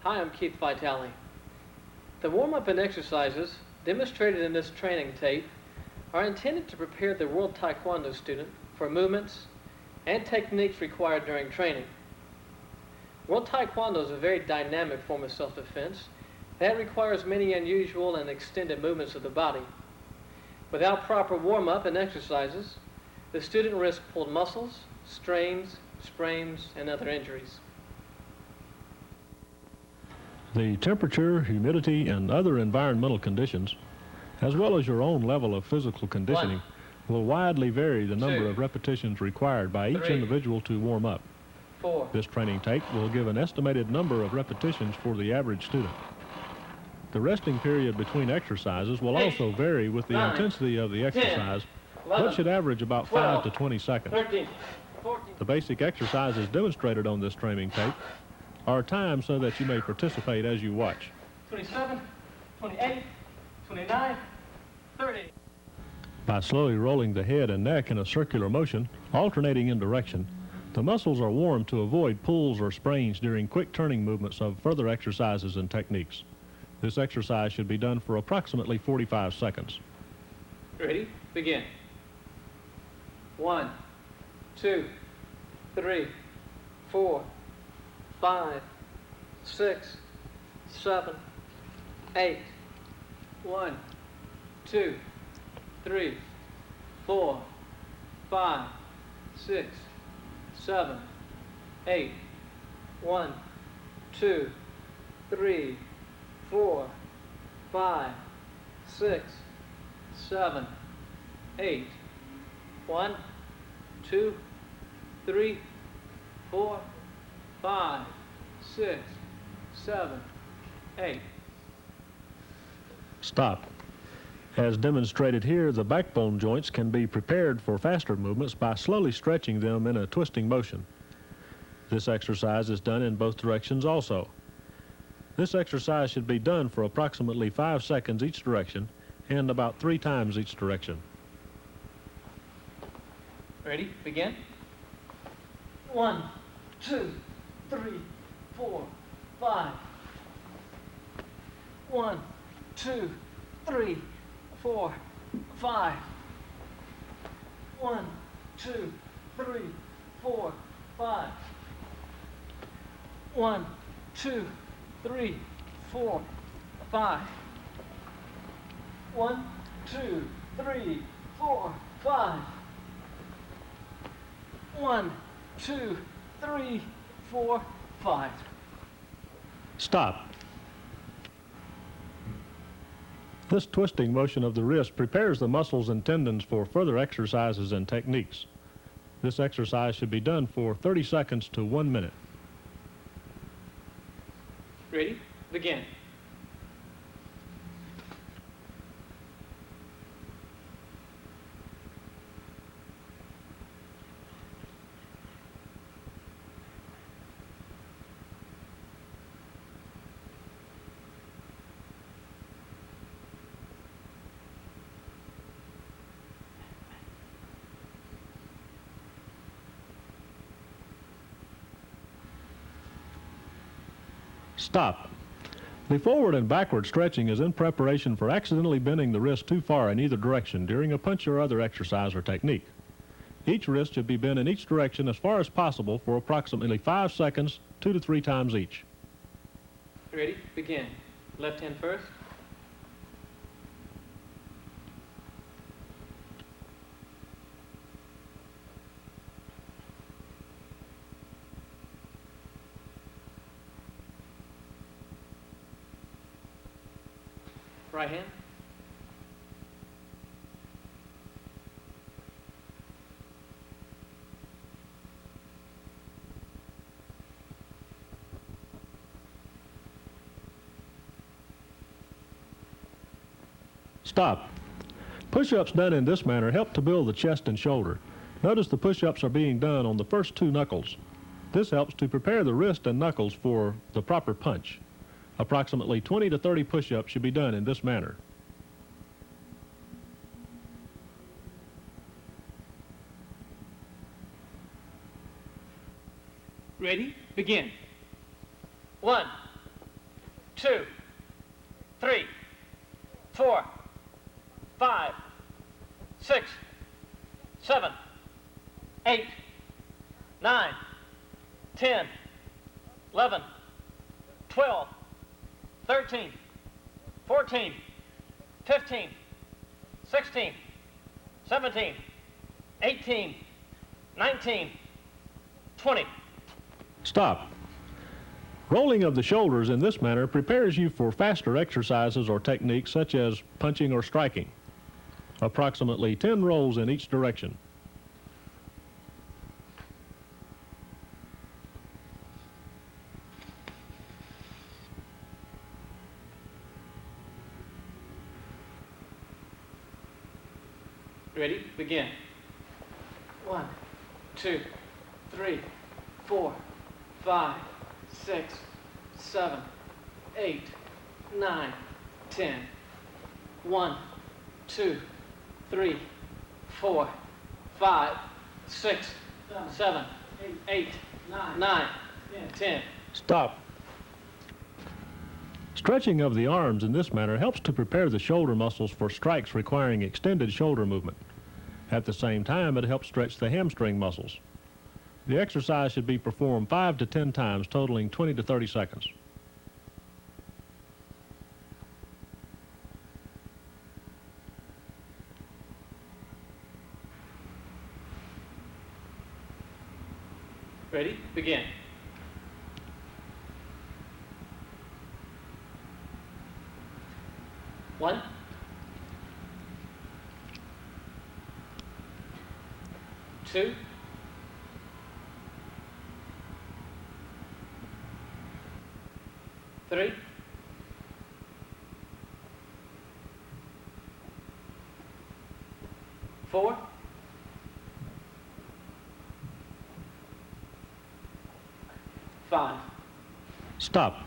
Hi, I'm Keith Vitale. The warm-up and exercises demonstrated in this training tape are intended to prepare the World Taekwondo student for movements and techniques required during training. World Taekwondo is a very dynamic form of self-defense that requires many unusual and extended movements of the body. Without proper warm-up and exercises, the student risks pulled muscles, strains, sprains, and other injuries. The temperature, humidity, and other environmental conditions, as well as your own level of physical conditioning, will widely vary the number of repetitions required by each individual to warm up. This training tape will give an estimated number of repetitions for the average student. The resting period between exercises will also vary with the intensity of the exercise, but should average about 5 to 20 seconds. The basic exercises demonstrated on this training tape are timed so that you may participate as you watch. 27, 28, 29, 30. By slowly rolling the head and neck in a circular motion, alternating in direction, the muscles are warmed to avoid pulls or sprains during quick turning movements of further exercises and techniques. This exercise should be done for approximately 45 seconds. Ready? Begin. 1, 2, 3, 4, 5, 6, 7, 8. 1, 2, 3, 4, 5, 6, 7, 8. 1, 2, 3, 4, 5, 6, 7, 8. 1, 2, 3, 4, 5, 6, 7, 8. Stop. As demonstrated here, the backbone joints can be prepared for faster movements by slowly stretching them in a twisting motion. This exercise is done in both directions also. This exercise should be done for approximately 5 seconds each direction and about 3 times each direction. Ready? Begin. 1, 2, 3, 4, 5. 1, 2, 3, 4, 5. 1, 2, 3, 4, 5. 1, 2, 3, 4, 5. 1, 2, 3, 4, 5. 1, 2, 3, 4, 5. Stop. This twisting motion of the wrist prepares the muscles and tendons for further exercises and techniques. This exercise should be done for 30 seconds to 1 minute. Ready? Begin. Stop. The forward and backward stretching is in preparation for accidentally bending the wrist too far in either direction during a punch or other exercise or technique. Each wrist should be bent in each direction as far as possible for approximately 5 seconds, 2 to 3 times each. Ready? Begin. Left hand first. Right hand. Stop. Push-ups done in this manner help to build the chest and shoulder. Notice the push-ups are being done on the first 2 knuckles. This helps to prepare the wrist and knuckles for the proper punch. Approximately 20 to 30 push-ups should be done in this manner. Ready? Begin. 1, 2, 3, 4, 5, 6, 7, 8, 9, 10, 11, 12, 13, 14, 15, 16, 17, 18, 19, 20. Stop. Rolling of the shoulders in this manner prepares you for faster exercises or techniques such as punching or striking. Approximately 10 rolls in each direction. Ready? Begin. 1, 2, 3, 4, 5, 6, 7, 8, 9, 10. 1, 2, 3, 4, 5, 6, 7, 8, 9, 10. Stop. Stretching of the arms in this manner helps to prepare the shoulder muscles for strikes requiring extended shoulder movement. At the same time, it helps stretch the hamstring muscles. The exercise should be performed 5 to 10 times, totaling 20 to 30 seconds. Ready? Begin. One, 2, 3, 4, 5. Stop.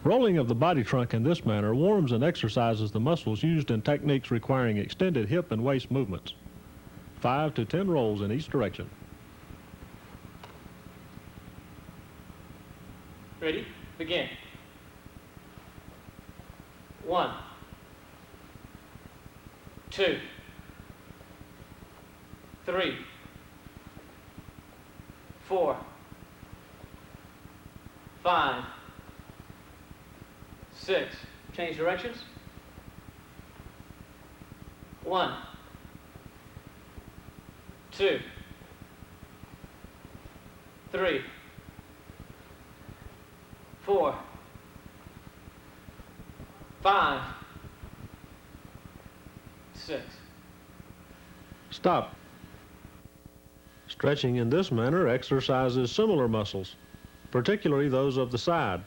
Rolling of the body trunk in this manner warms and exercises the muscles used in techniques requiring extended hip and waist movements. 5 to 10 rolls in each direction. Ready? Begin. 1, 2, 3, 4, 5, 6. Change directions. 1, 2, 3, 4, 5, 6. Stop. Stretching in this manner exercises similar muscles, particularly those of the side.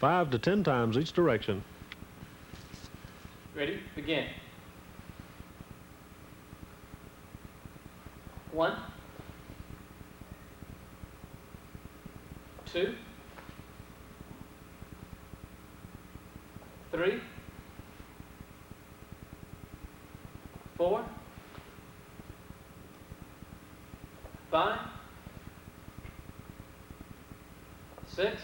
5 to 10 times each direction. Ready? Begin. 1, 2, 3, 4, 5, 6,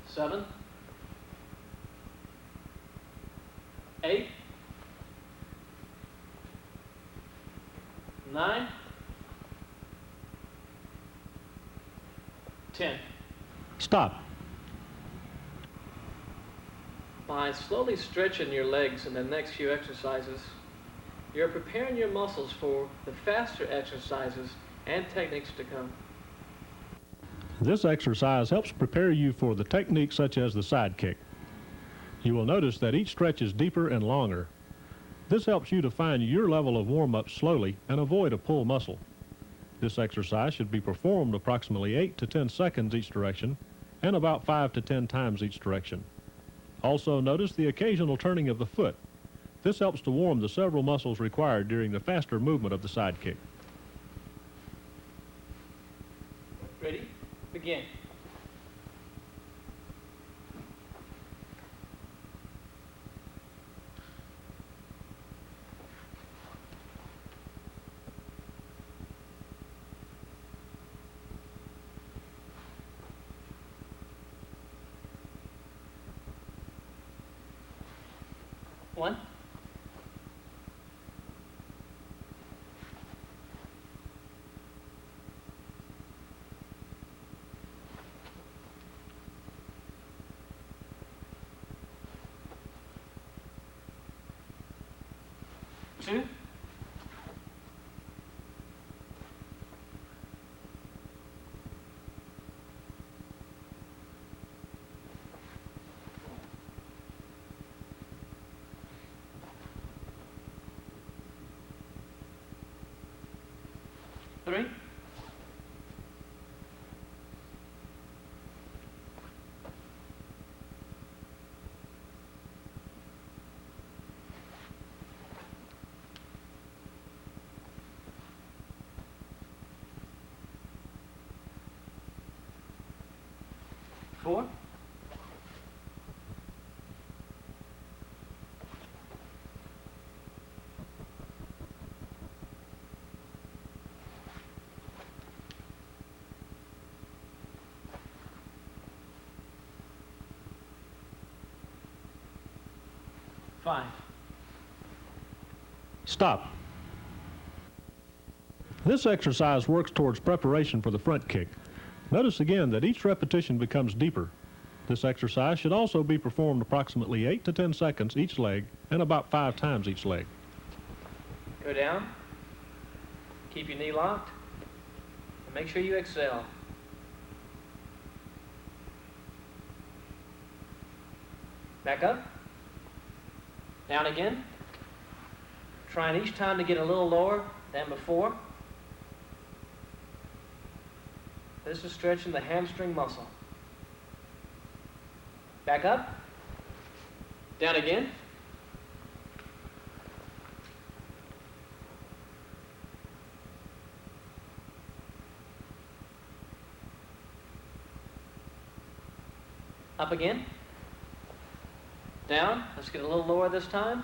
7, 8, 9, 10. Stop. By slowly stretching your legs in the next few exercises, you're preparing your muscles for the faster exercises and techniques to come. This exercise helps prepare you for the techniques such as the side kick. You will notice that each stretch is deeper and longer. This helps you to find your level of warm-up slowly and avoid a pull muscle. This exercise should be performed approximately 8 to 10 seconds each direction and about 5 to 10 times each direction. Also notice the occasional turning of the foot. This helps to warm the several muscles required during the faster movement of the side kick. Ready? Begin. 1. Two. Three. Four. Five. Stop. This exercise works towards preparation for the front kick. Notice again that each repetition becomes deeper. This exercise should also be performed approximately 8 to 10 seconds each leg and about 5 times each leg. Go down. Keep your knee locked. And make sure you exhale. Back up. Down again. Trying each time to get a little lower than before. This is stretching the hamstring muscle. Back up. Down again. Up again. Down. Let's get a little lower this time.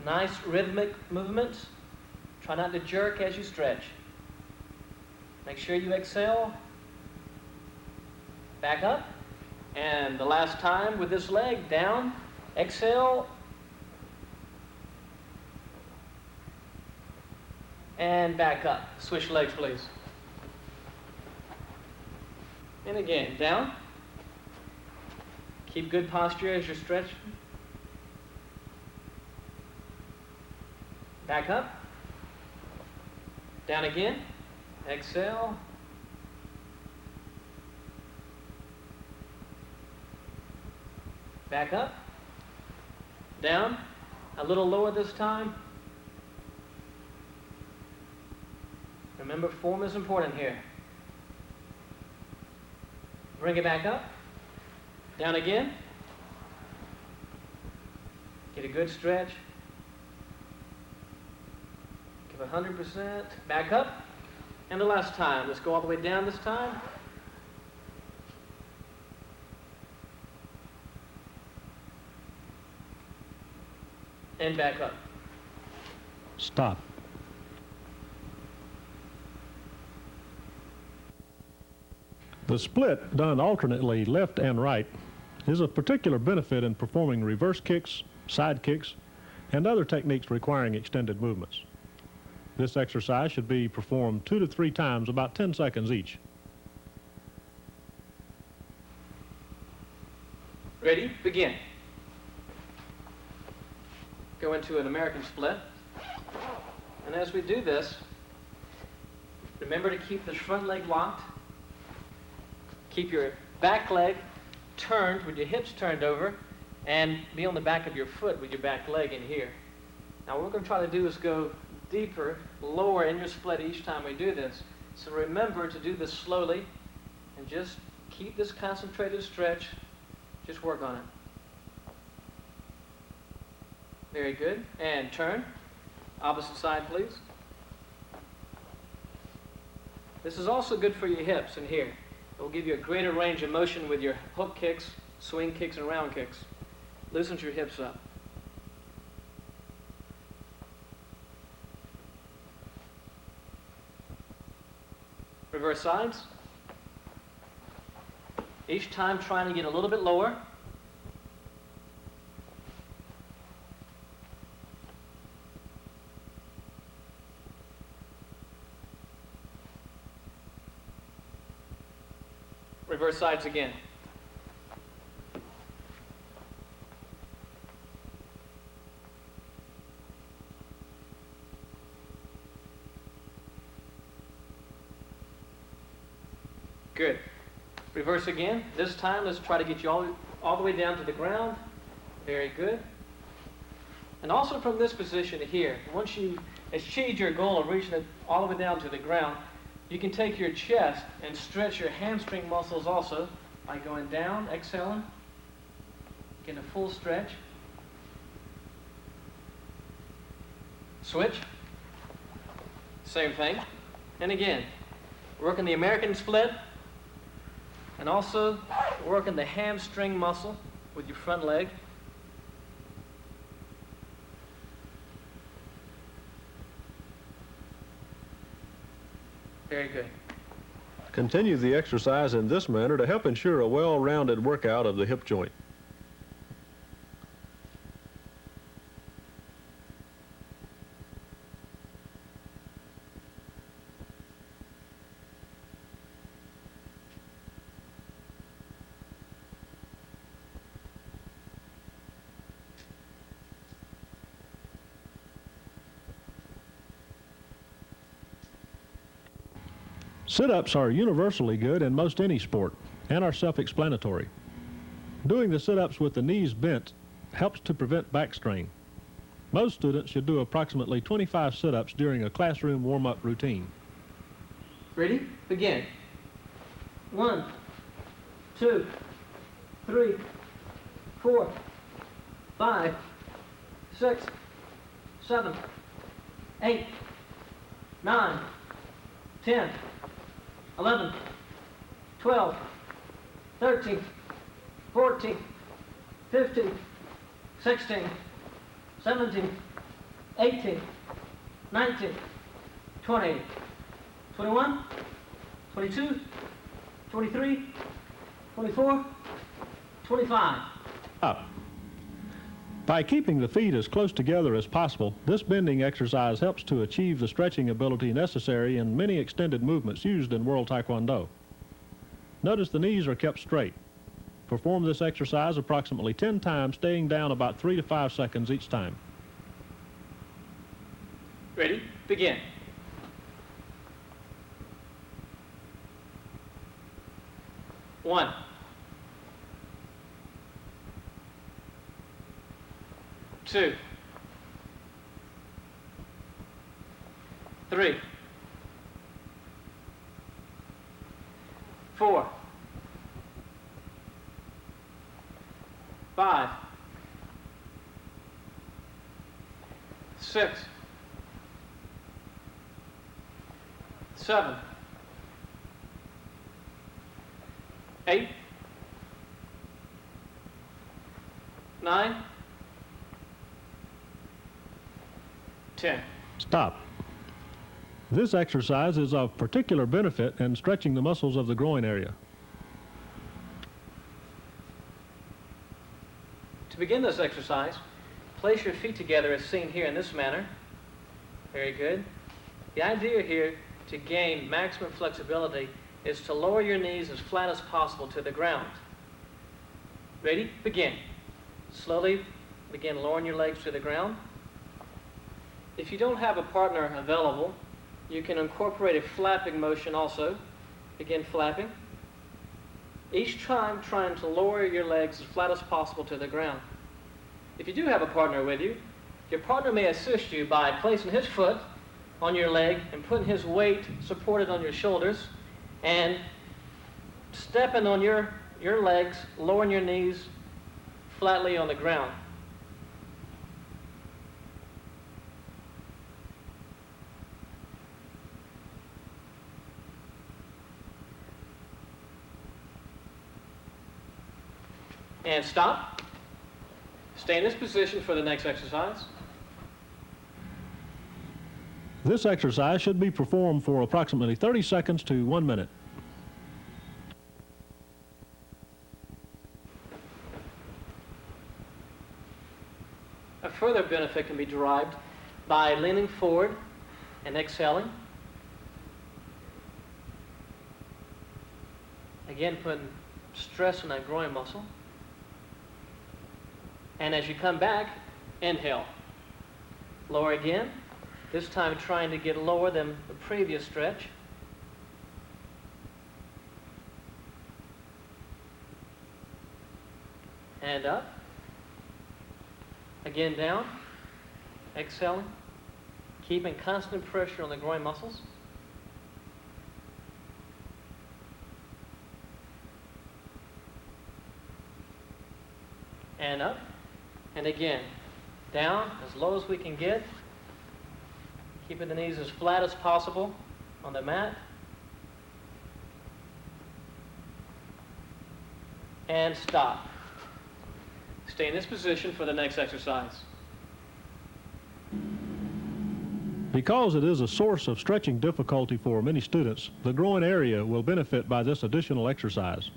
Nice rhythmic movements. Try not to jerk as you stretch. Make sure you exhale. Back up. And the last time with this leg, down, exhale. And back up. Switch legs, please. And again, down. Keep good posture as you're stretching. Back up. Down again. Exhale. Back up. Down. A little lower this time. Remember, form is important here. Bring it back up. Down again. Get a good stretch. Give 100%. Back up. And the last time. Let's go all the way down this time. And back up. Stop. The split, done alternately left and right, is of particular benefit in performing reverse kicks, side kicks, and other techniques requiring extended movements. This exercise should be performed 2 to 3 times, about 10 seconds each. Ready? Begin. Go into an American split. And as we do this, remember to keep the front leg locked. Keep your back leg turned with your hips turned over, and be on the back of your foot with your back leg in here. Now what we're going to try to do is go deeper, lower in your split each time we do this. So remember to do this slowly and just keep this concentrated stretch. Just work on it. Very good. And turn. Opposite side, please. This is also good for your hips in here. It will give you a greater range of motion with your hook kicks, swing kicks, and round kicks. Loosens your hips up. Reverse sides. Each time trying to get a little bit lower. reverse sides again. Good. Reverse again. This time, let's try to get you all the way down to the ground. Very good. And also from this position here, once you achieve your goal of reaching it all the way down to the ground, you can take your chest and stretch your hamstring muscles also by going down, exhaling, getting a full stretch. Switch. Same thing. And again, working the American split, and also working the hamstring muscle with your front leg. Very good. Continue the exercise in this manner to help ensure a well-rounded workout of the hip joint. Sit-ups are universally good in most any sport and are self-explanatory. Doing the sit-ups with the knees bent helps to prevent back strain. Most students should do approximately 25 sit-ups during a classroom warm-up routine. Ready? Begin. 1, 2, 3, 4, 5, 6, 7, 8, 9, 10, 11, 12, 13, 14, 15, 16, 17, 18, 19, 20, 21, 22, 23, 24, 25. Up. By keeping the feet as close together as possible, this bending exercise helps to achieve the stretching ability necessary in many extended movements used in World Taekwondo. Notice the knees are kept straight. Perform this exercise approximately 10 times, staying down about 3 to 5 seconds each time. Ready? Begin. One. 2, 3, 4, 5, 6, 7, 8, 9, 10. Stop. This exercise is of particular benefit in stretching the muscles of the groin area. To begin this exercise, place your feet together as seen here in this manner. Very good. The idea here to gain maximum flexibility is to lower your knees as flat as possible to the ground. Ready? Begin. Slowly begin lowering your legs to the ground. If you don't have a partner available, you can incorporate a flapping motion also. Begin flapping. Each time trying to lower your legs as flat as possible to the ground. If you do have a partner with you, your partner may assist you by placing his foot on your leg and putting his weight supported on your shoulders and stepping on your legs, lowering your knees flatly on the ground. And stop. Stay in this position for the next exercise. This exercise should be performed for approximately 30 seconds to 1 minute. A further benefit can be derived by leaning forward and exhaling. Again, putting stress on that groin muscle. And as you come back, inhale. Lower again, this time trying to get lower than the previous stretch. And up. Again down. Exhaling. Keeping constant pressure on the groin muscles. And up. And again, down as low as we can get. Keeping the knees as flat as possible on the mat. And stop. Stay in this position for the next exercise. Because it is a source of stretching difficulty for many students, the groin area will benefit by this additional exercise.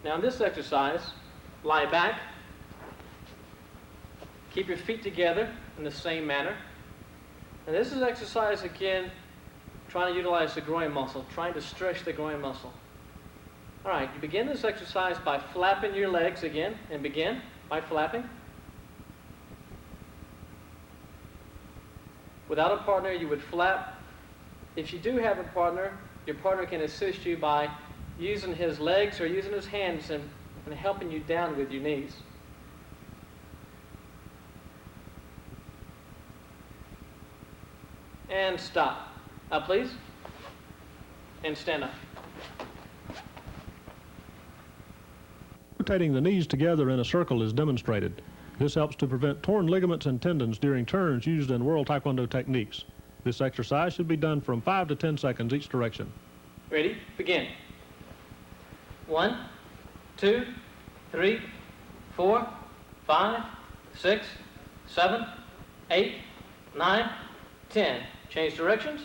Now in this exercise, lie back. Keep your feet together in the same manner. And this is exercise again, trying to utilize the groin muscle, trying to stretch the groin muscle. All right, you begin this exercise by flapping your legs again, and begin by flapping. Without a partner, you would flap. If you do have a partner, your partner can assist you by using his legs or using his hands and helping you down with your knees. And stop. Up, please. And stand up. Rotating the knees together in a circle is demonstrated. This helps to prevent torn ligaments and tendons during turns used in World Taekwondo techniques. This exercise should be done from 5 to 10 seconds each direction. Ready? Begin. 1, 2, 3, 4, 5, 6, 7, 8, 9, 10. Change directions.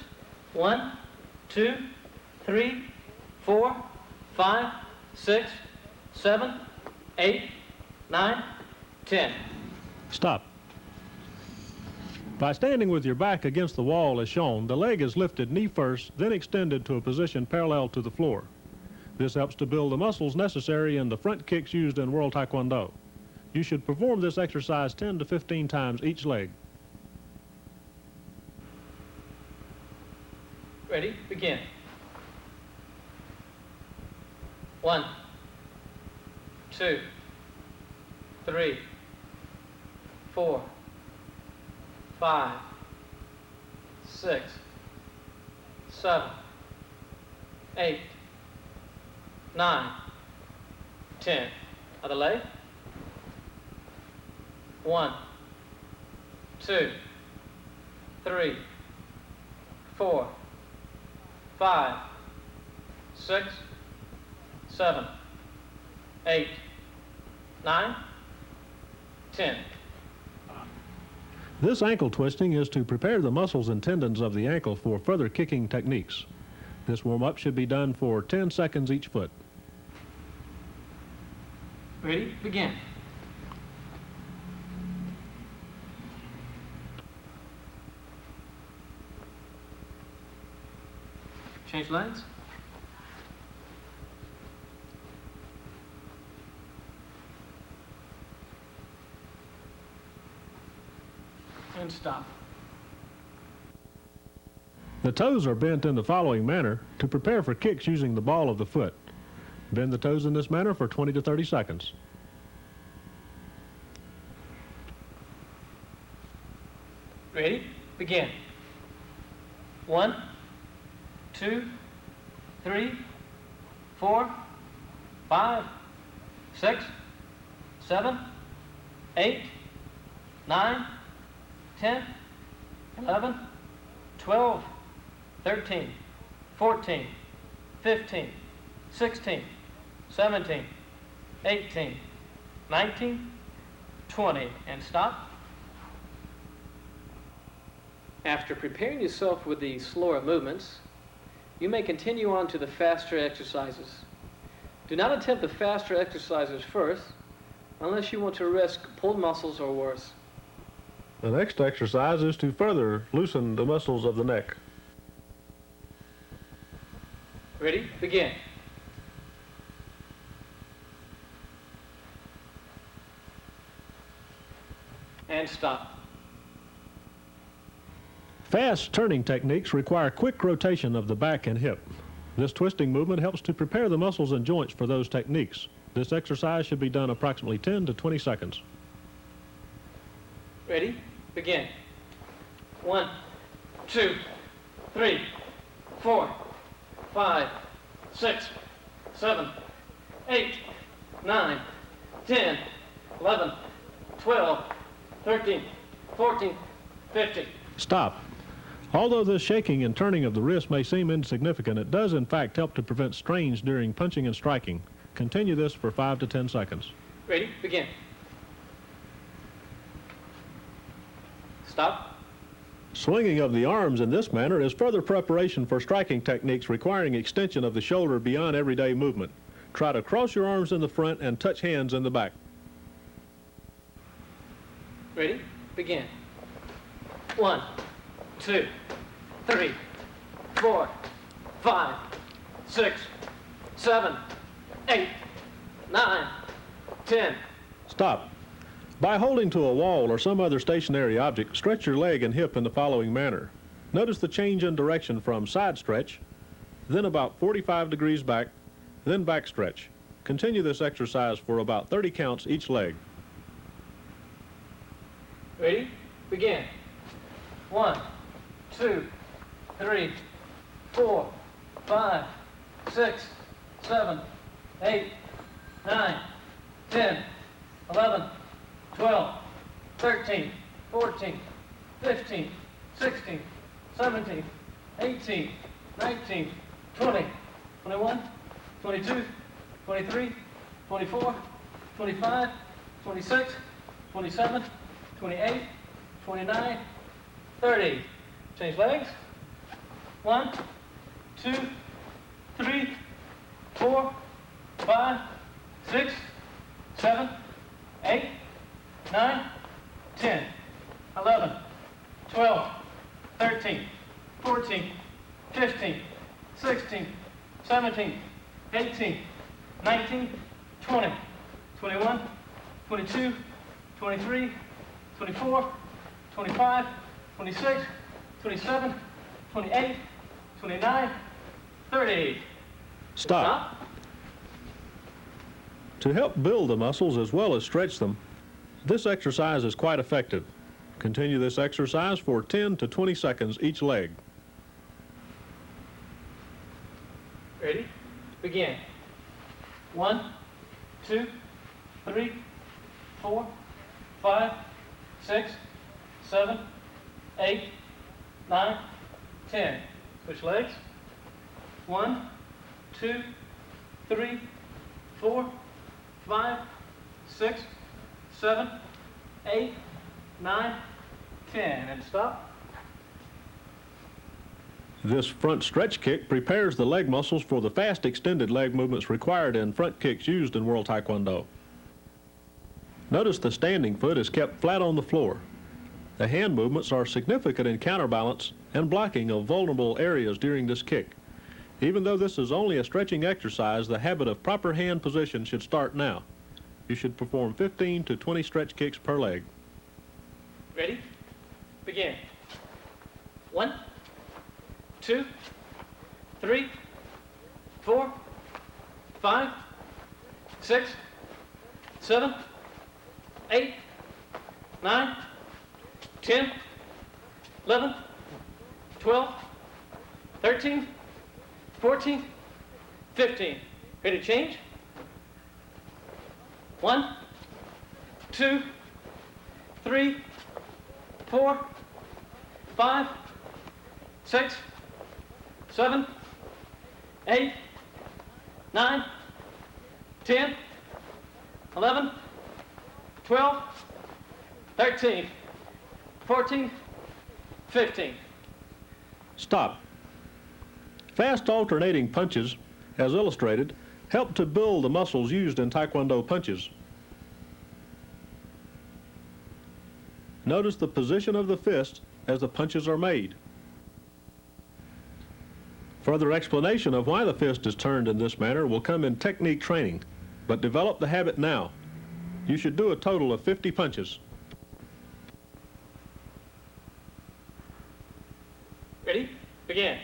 1, 2, 3, 4, 5, 6, 7, 8, 9, 10. Stop. By standing with your back against the wall as shown, the leg is lifted knee first, then extended to a position parallel to the floor. This helps to build the muscles necessary in the front kicks used in World Taekwondo. You should perform this exercise 10 to 15 times each leg. Ready? Begin. 1, 2, 3, 4, 5, 6, 7, 8, 9, 10. Other leg. 1, 2, 3, 4, 5, 6, 7, 8, 9, 10. This ankle twisting is to prepare the muscles and tendons of the ankle for further kicking techniques. This warm-up should be done for 10 seconds each foot. Ready? Begin. Change legs. And stop. The toes are bent in the following manner to prepare for kicks using the ball of the foot. Bend the toes in this manner for 20 to 30 seconds. Ready? Begin. 1, 2, 3, 4, 5, 6, 7, 8, 9, 10, 11, 12, 13, 14, 15, 16, 17, 18, 19, 20, and stop. After preparing yourself with the slower movements, you may continue on to the faster exercises. Do not attempt the faster exercises first unless you want to risk pulled muscles or worse. The next exercise is to further loosen the muscles of the neck. Ready? Begin. And stop. Fast turning techniques require quick rotation of the back and hip. This twisting movement helps to prepare the muscles and joints for those techniques. This exercise should be done approximately 10 to 20 seconds. Ready? Begin. 1, 2, 3, 4, 5, 6, 7, 8, 9, 10, 11, 12, 13, 14, 15. Stop. Although this shaking and turning of the wrist may seem insignificant, it does in fact help to prevent strains during punching and striking. Continue this for 5 to 10 seconds. Ready? Begin. Stop. Swinging of the arms in this manner is further preparation for striking techniques requiring extension of the shoulder beyond everyday movement. Try to cross your arms in the front and touch hands in the back. Ready? Begin. 1, 2, 3, 4, 5, 6, 7, 8, 9, 10. Stop. By holding to a wall or some other stationary object, stretch your leg and hip in the following manner. Notice the change in direction from side stretch, then about 45 degrees back, then back stretch. Continue this exercise for about 30 counts each leg. Ready? Begin. 1, 2, 3, 4, 5, 6, 7, 8, 9, 10, 11, 12, 13, 14, 15, 16, 17, 18, 19, 20, 21, 22, 23, 24, 25, 26, 27, 28, 29, 30. Change legs. 1, 2, 3, 4, 5, 6, 7, 8, 9, 10, 11, 12, 13, 14, 15, 16, 17, 18, 19, 20, 21, 22, 23, 24, 25, 26, 27, 28, 29, 30. Stop. To help build the muscles as well as stretch them, this exercise is quite effective. Continue this exercise for 10 to 20 seconds each leg. Ready? Begin. 1, 2, 3, 4, 5, 6, 7, 8, 9, 10. Switch legs. 1, 2, 3, 4, 5, 6, 7, 8, 9, 10. And stop. This front stretch kick prepares the leg muscles for the fast extended leg movements required in front kicks used in World Taekwondo. Notice the standing foot is kept flat on the floor. The hand movements are significant in counterbalance and blocking of vulnerable areas during this kick. Even though this is only a stretching exercise, the habit of proper hand position should start now. You should perform 15 to 20 stretch kicks per leg. Ready? Begin. 1, 2, 3, 4, 5, 6, 7, 8, 9, 10, 11, 12, 13, 14, 15. Ready to change? 1, 2, 3, 4, 5, 6, 7, 8, 9, 10, 11, 12, 13, 14, 15. Stop. Fast alternating punches, as illustrated, help to build the muscles used in Taekwondo punches. Notice the position of the fist as the punches are made. Further explanation of why the fist is turned in this manner will come in technique training, but develop the habit now. You should do a total of 50 punches. Ready? Begin.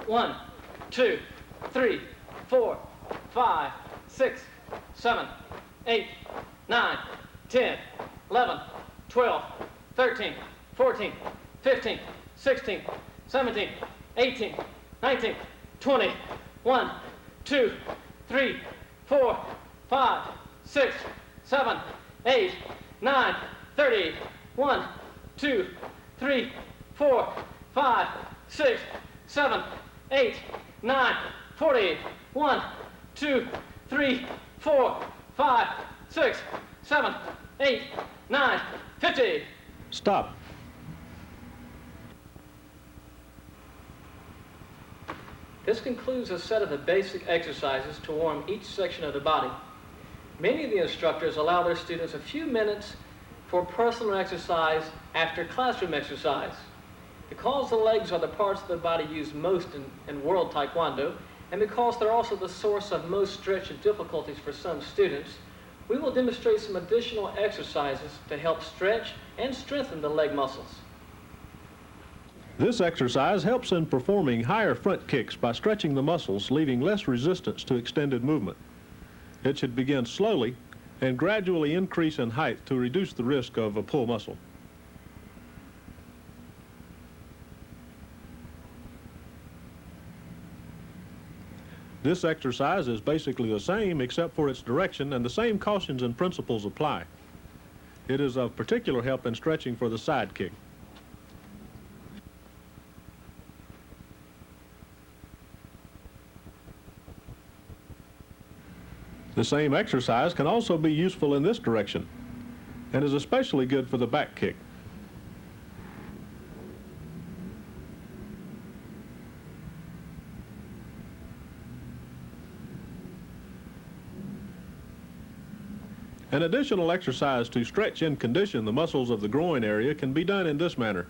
1, 2, 3, 4, 5, 6, 7, 8, 9, 10, 11, 12, 13, 14, 15, 16, 17, 18, 19, 20, 1, 2, 3, 4, 5, 6, 7, 8, 9, 30, 1, 2, 3, 4, 5, 6, 7, 8, 9, 40, 1, 2, 3, 4, 5, 6, 7, 8, 9, 50. Stop. This concludes a set of the basic exercises to warm each section of the body. Many of the instructors allow their students a few minutes for personal exercise after classroom exercise. Because the legs are the parts of the body used most in World Taekwondo, and because they're also the source of most stretch and difficulties for some students, we will demonstrate some additional exercises to help stretch and strengthen the leg muscles. This exercise helps in performing higher front kicks by stretching the muscles, leaving less resistance to extended movement. It should begin slowly and gradually increase in height to reduce the risk of a pull muscle. This exercise is basically the same except for its direction, and the same cautions and principles apply. It is of particular help in stretching for the side kick. The same exercise can also be useful in this direction and is especially good for the back kick. An additional exercise to stretch and condition the muscles of the groin area can be done in this manner.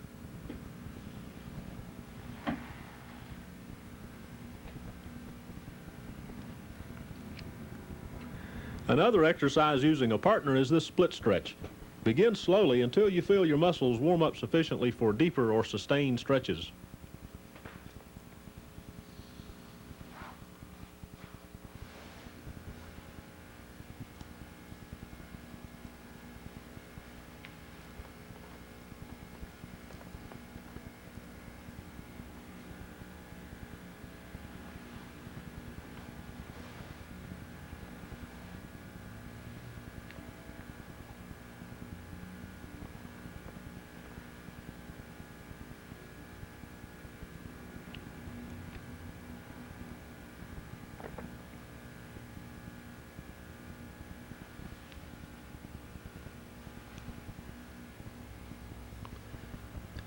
Another exercise using a partner is this split stretch. Begin slowly until you feel your muscles warm up sufficiently for deeper or sustained stretches.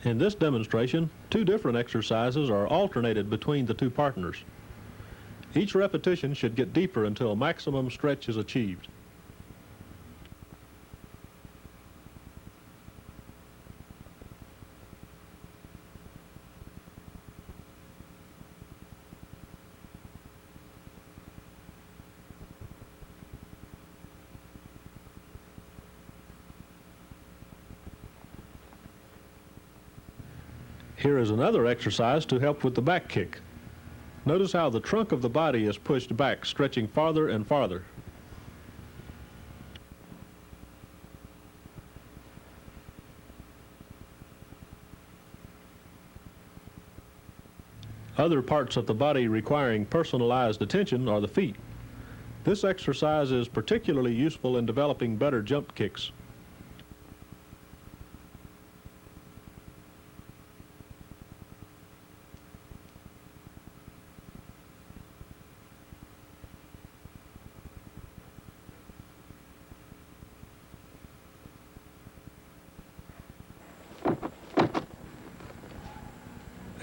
In this demonstration, two different exercises are alternated between the two partners. Each repetition should get deeper until maximum stretch is achieved. Here is another exercise to help with the back kick. Notice how the trunk of the body is pushed back, stretching farther and farther. Other parts of the body requiring personalized attention are the feet. This exercise is particularly useful in developing better jump kicks.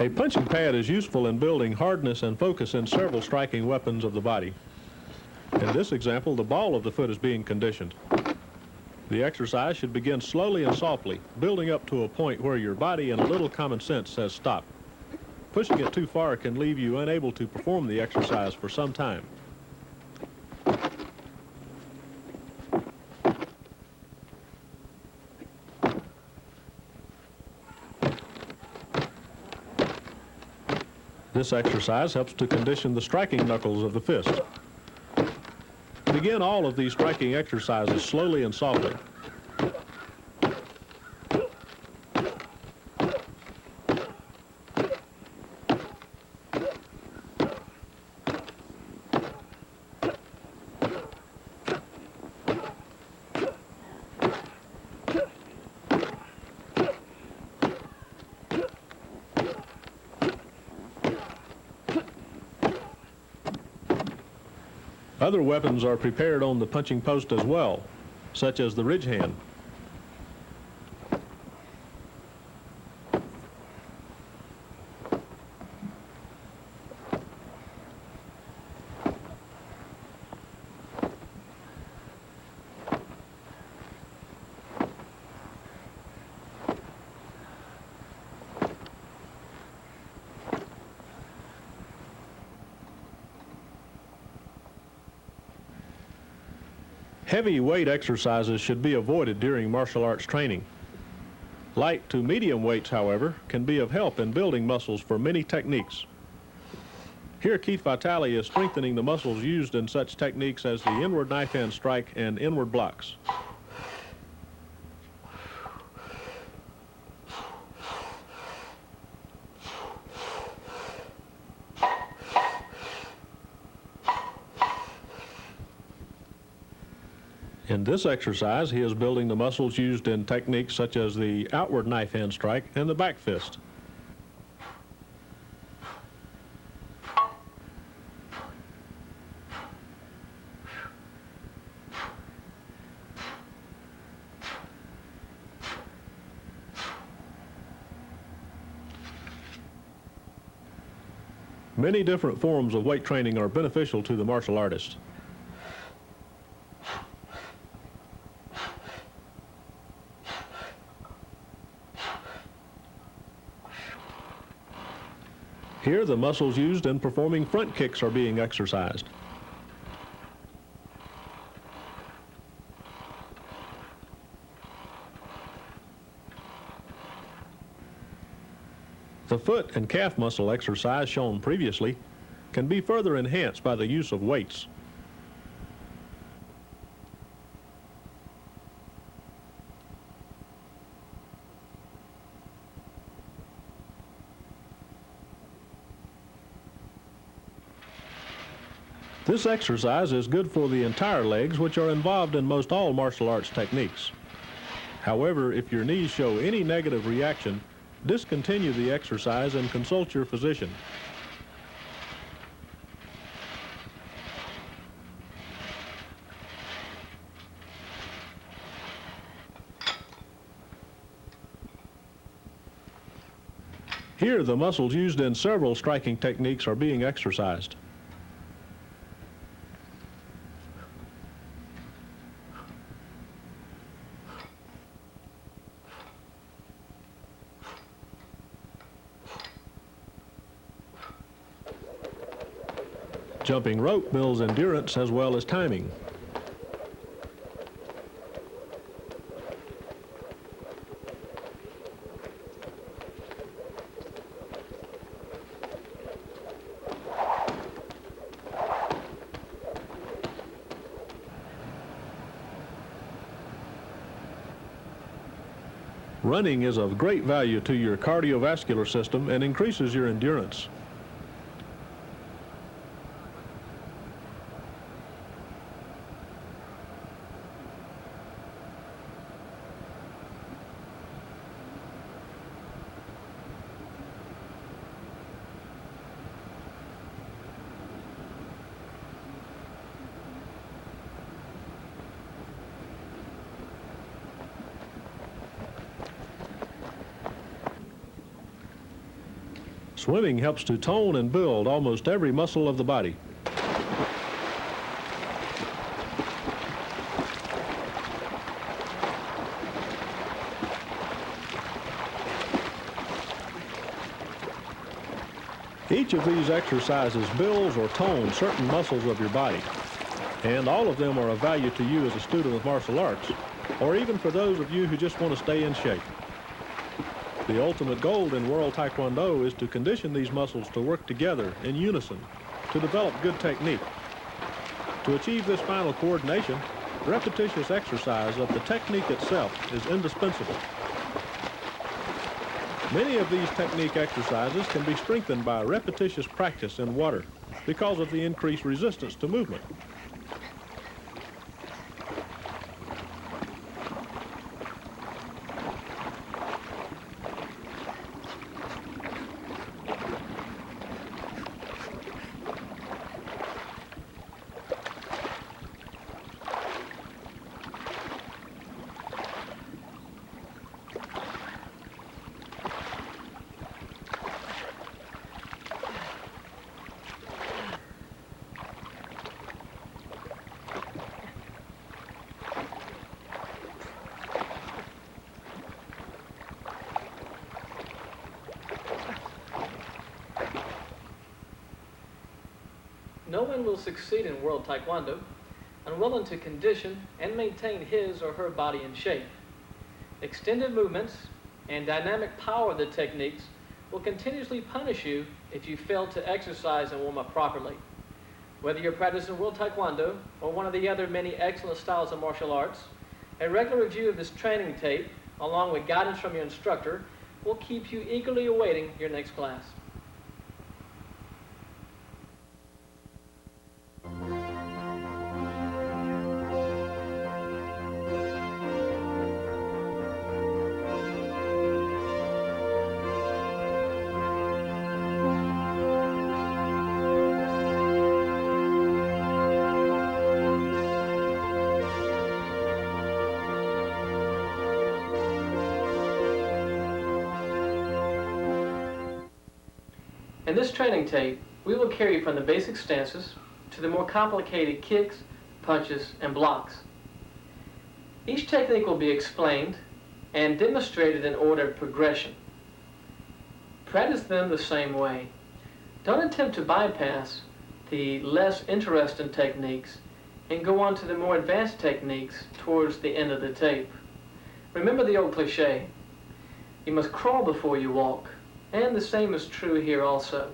A punching pad is useful in building hardness and focus in several striking weapons of the body. In this example, the ball of the foot is being conditioned. The exercise should begin slowly and softly, building up to a point where your body and a little common sense says stop. Pushing it too far can leave you unable to perform the exercise for some time. This exercise helps to condition the striking knuckles of the fist. Begin all of these striking exercises slowly and softly. Other weapons are prepared on the punching post as well, such as the ridge hand. Heavy weight exercises should be avoided during martial arts training. Light to medium weights, however, can be of help in building muscles for many techniques. Here, Keith Vitale is strengthening the muscles used in such techniques as the inward knife hand strike and inward blocks. In this exercise, he is building the muscles used in techniques such as the outward knife hand strike and the back fist. Many different forms of weight training are beneficial to the martial artist. Here, the muscles used in performing front kicks are being exercised. The foot and calf muscle exercise shown previously can be further enhanced by the use of weights. This exercise is good for the entire legs, which are involved in most all martial arts techniques. However, if your knees show any negative reaction, discontinue the exercise and consult your physician. Here, the muscles used in several striking techniques are being exercised. Jumping rope builds endurance as well as timing. Running is of great value to your cardiovascular system and increases your endurance. Swimming helps to tone and build almost every muscle of the body. Each of these exercises builds or tones certain muscles of your body, and all of them are of value to you as a student of martial arts, or even for those of you who just want to stay in shape. The ultimate goal in World Taekwondo is to condition these muscles to work together in unison, to develop good technique. To achieve this final coordination, repetitious exercise of the technique itself is indispensable. Many of these technique exercises can be strengthened by repetitious practice in water because of the increased resistance to movement. No one will succeed in World Taekwondo unwilling to condition and maintain his or her body in shape. Extended movements and dynamic power of the techniques will continuously punish you if you fail to exercise and warm up properly. Whether you're practicing World Taekwondo or one of the other many excellent styles of martial arts, a regular review of this training tape, along with guidance from your instructor, will keep you eagerly awaiting your next class. In this training tape, we will carry you from the basic stances to the more complicated kicks, punches, and blocks. Each technique will be explained and demonstrated in order of progression. Practice them the same way. Don't attempt to bypass the less interesting techniques and go on to the more advanced techniques towards the end of the tape. Remember the old cliche, you must crawl before you walk. And the same is true here also.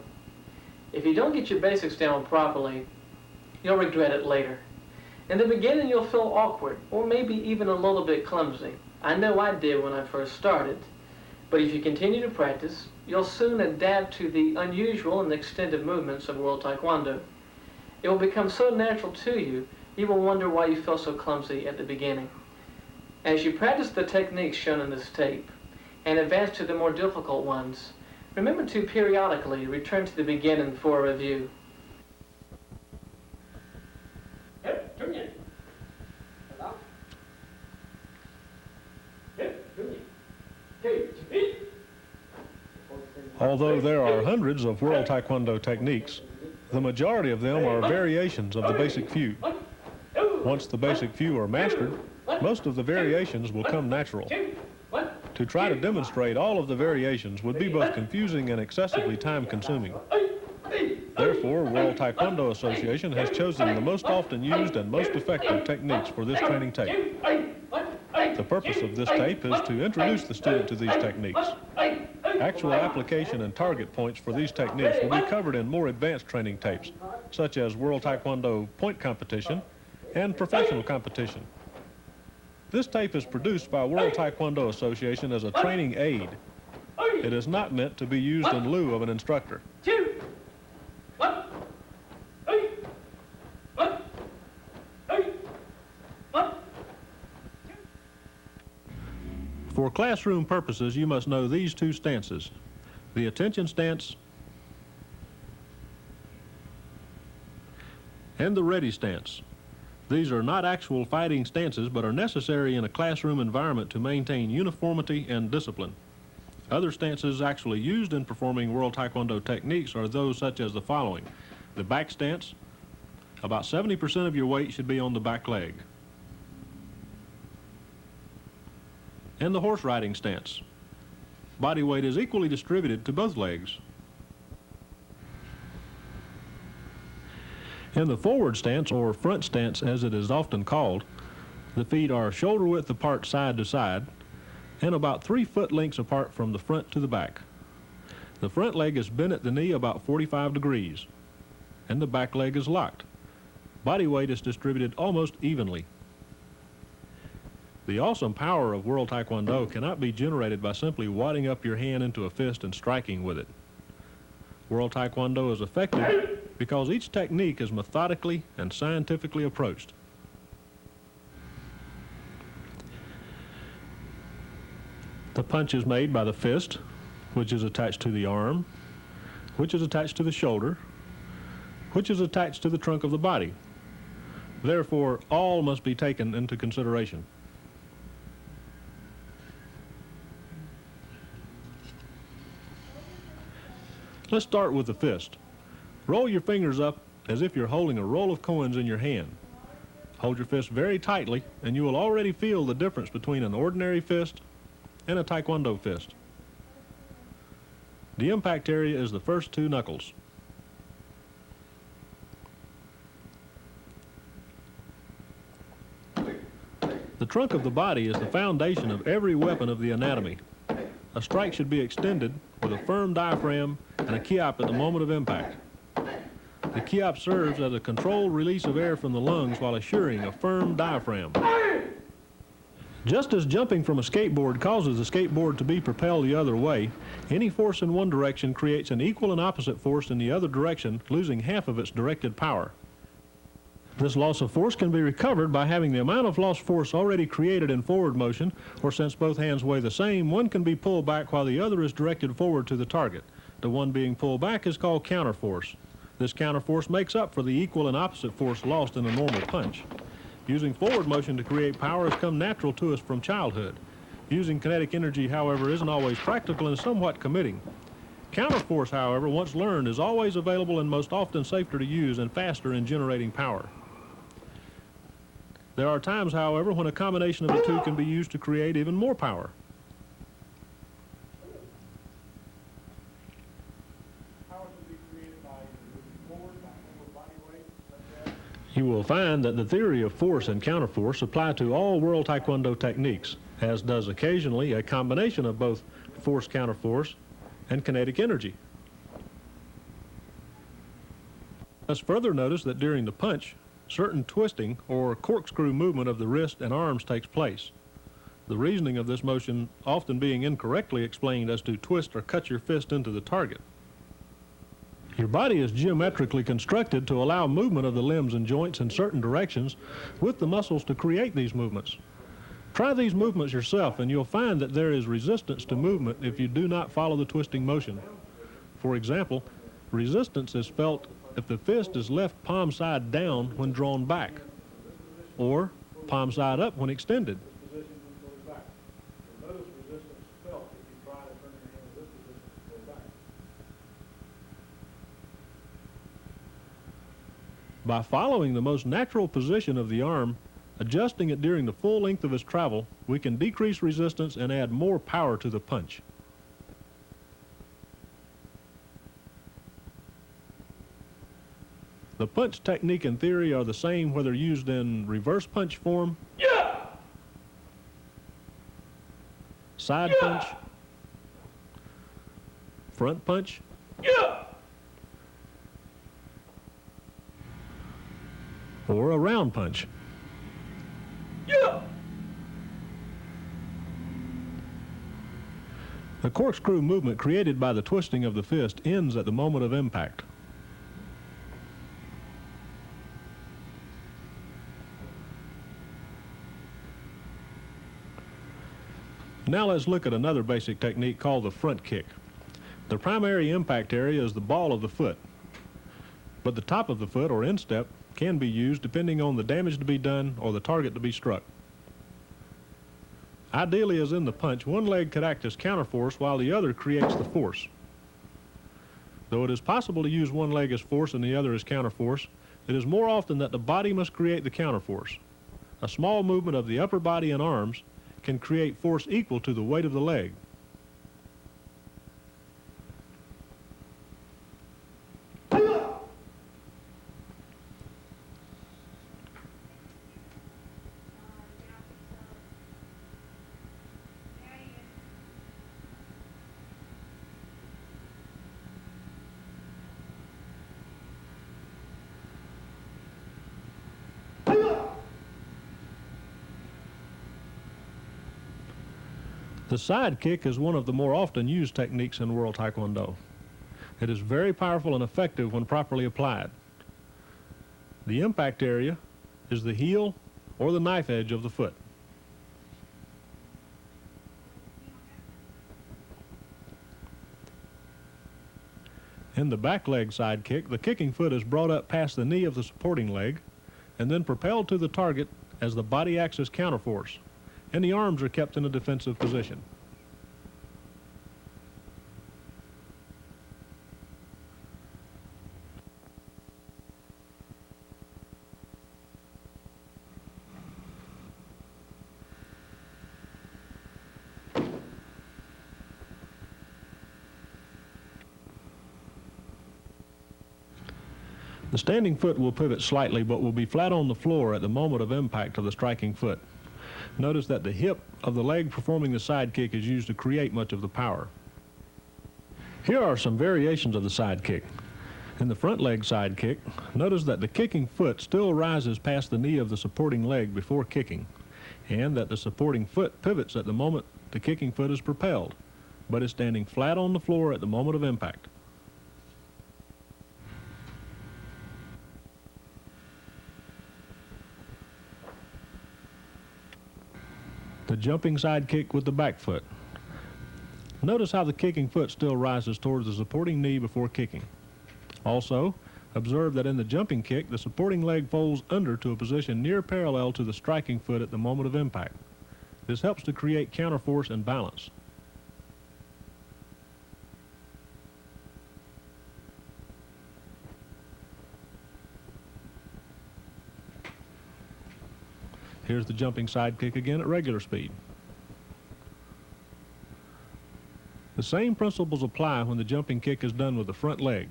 If you don't get your basics down properly, you'll regret it later. In the beginning, you'll feel awkward, or maybe even a little bit clumsy. I know I did when I first started. But if you continue to practice, you'll soon adapt to the unusual and extended movements of World Taekwondo. It will become so natural to you, you will wonder why you felt so clumsy at the beginning. As you practice the techniques shown in this tape, and advance to the more difficult ones, remember to periodically return to the beginning for a review. Although there are hundreds of World Taekwondo techniques, the majority of them are variations of the basic few. Once the basic few are mastered, most of the variations will come natural. To try to demonstrate all of the variations would be both confusing and excessively time-consuming. Therefore, World Taekwondo Association has chosen the most often used and most effective techniques for this training tape. The purpose of this tape is to introduce the student to these techniques. Actual application and target points for these techniques will be covered in more advanced training tapes, such as World Taekwondo point competition and professional competition. This tape is produced by World Taekwondo Association as a training aid. It is not meant to be used in lieu of an instructor. For classroom purposes, you must know these two stances: the attention stance and the ready stance. These are not actual fighting stances, but are necessary in a classroom environment to maintain uniformity and discipline. Other stances actually used in performing World Taekwondo techniques are those such as the following: the back stance. About 70% of your weight should be on the back leg. And the horse riding stance. Body weight is equally distributed to both legs. In the forward stance, or front stance as it is often called, the feet are shoulder width apart side to side and about 3 foot lengths apart from the front to the back. The front leg is bent at the knee about 45 degrees, and the back leg is locked. Body weight is distributed almost evenly. The awesome power of World Taekwondo cannot be generated by simply wadding up your hand into a fist and striking with it. World Taekwondo is effective because each technique is methodically and scientifically approached. The punch is made by the fist, which is attached to the arm, which is attached to the shoulder, which is attached to the trunk of the body. Therefore, all must be taken into consideration. Let's start with the fist. Roll your fingers up as if you're holding a roll of coins in your hand. Hold your fist very tightly, and you will already feel the difference between an ordinary fist and a Taekwondo fist. The impact area is the first 2 knuckles. The trunk of the body is the foundation of every weapon of the anatomy. A strike should be extended with a firm diaphragm and a kiap at the moment of impact. The kiap serves as a controlled release of air from the lungs while assuring a firm diaphragm. Just as jumping from a skateboard causes the skateboard to be propelled the other way, any force in one direction creates an equal and opposite force in the other direction, losing half of its directed power. This loss of force can be recovered by having the amount of lost force already created in forward motion, or since both hands weigh the same, one can be pulled back while the other is directed forward to the target. The one being pulled back is called counterforce. This counterforce makes up for the equal and opposite force lost in a normal punch. Using forward motion to create power has come natural to us from childhood. Using kinetic energy, however, isn't always practical and somewhat committing. Counterforce, however, once learned, is always available and most often safer to use and faster in generating power. There are times, however, when a combination of the two can be used to create even more power. You will find that the theory of force and counterforce apply to all World Taekwondo techniques, as does occasionally a combination of both force-counterforce and kinetic energy. Let's further notice that during the punch, certain twisting or corkscrew movement of the wrist and arms takes place. The reasoning of this motion often being incorrectly explained as to twist or cut your fist into the target. Your body is geometrically constructed to allow movement of the limbs and joints in certain directions with the muscles to create these movements. Try these movements yourself and you'll find that there is resistance to movement if you do not follow the twisting motion. For example, resistance is felt if the fist is left palm side down when drawn back, or palm side up when extended. By following the most natural position of the arm, adjusting it during the full length of its travel, we can decrease resistance and add more power to the punch. The punch technique and theory are the same whether used in reverse punch form, side punch, front punch, or a round punch. The corkscrew movement created by the twisting of the fist ends at the moment of impact. Now let's look at another basic technique called the front kick. The primary impact area is the ball of the foot, but the top of the foot or instep can be used depending on the damage to be done or the target to be struck. Ideally, as in the punch, one leg could act as counterforce while the other creates the force. Though it is possible to use one leg as force and the other as counterforce, it is more often that the body must create the counterforce. A small movement of the upper body and arms can create force equal to the weight of the leg. The side kick is one of the more often used techniques in World Taekwondo. It is very powerful and effective when properly applied. The impact area is the heel or the knife edge of the foot. In the back leg side kick, the kicking foot is brought up past the knee of the supporting leg and then propelled to the target as the body acts as counterforce, and the arms are kept in a defensive position. The standing foot will pivot slightly but will be flat on the floor at the moment of impact of the striking foot. Notice that the hip of the leg performing the side kick is used to create much of the power. Here are some variations of the side kick. In the front leg side kick, notice that the kicking foot still rises past the knee of the supporting leg before kicking, and that the supporting foot pivots at the moment the kicking foot is propelled, but is standing flat on the floor at the moment of impact. The jumping side kick with the back foot. Notice how the kicking foot still rises towards the supporting knee before kicking. Also, observe that in the jumping kick, the supporting leg folds under to a position near parallel to the striking foot at the moment of impact. This helps to create counterforce and balance. Here's the jumping side kick again at regular speed. The same principles apply when the jumping kick is done with the front leg.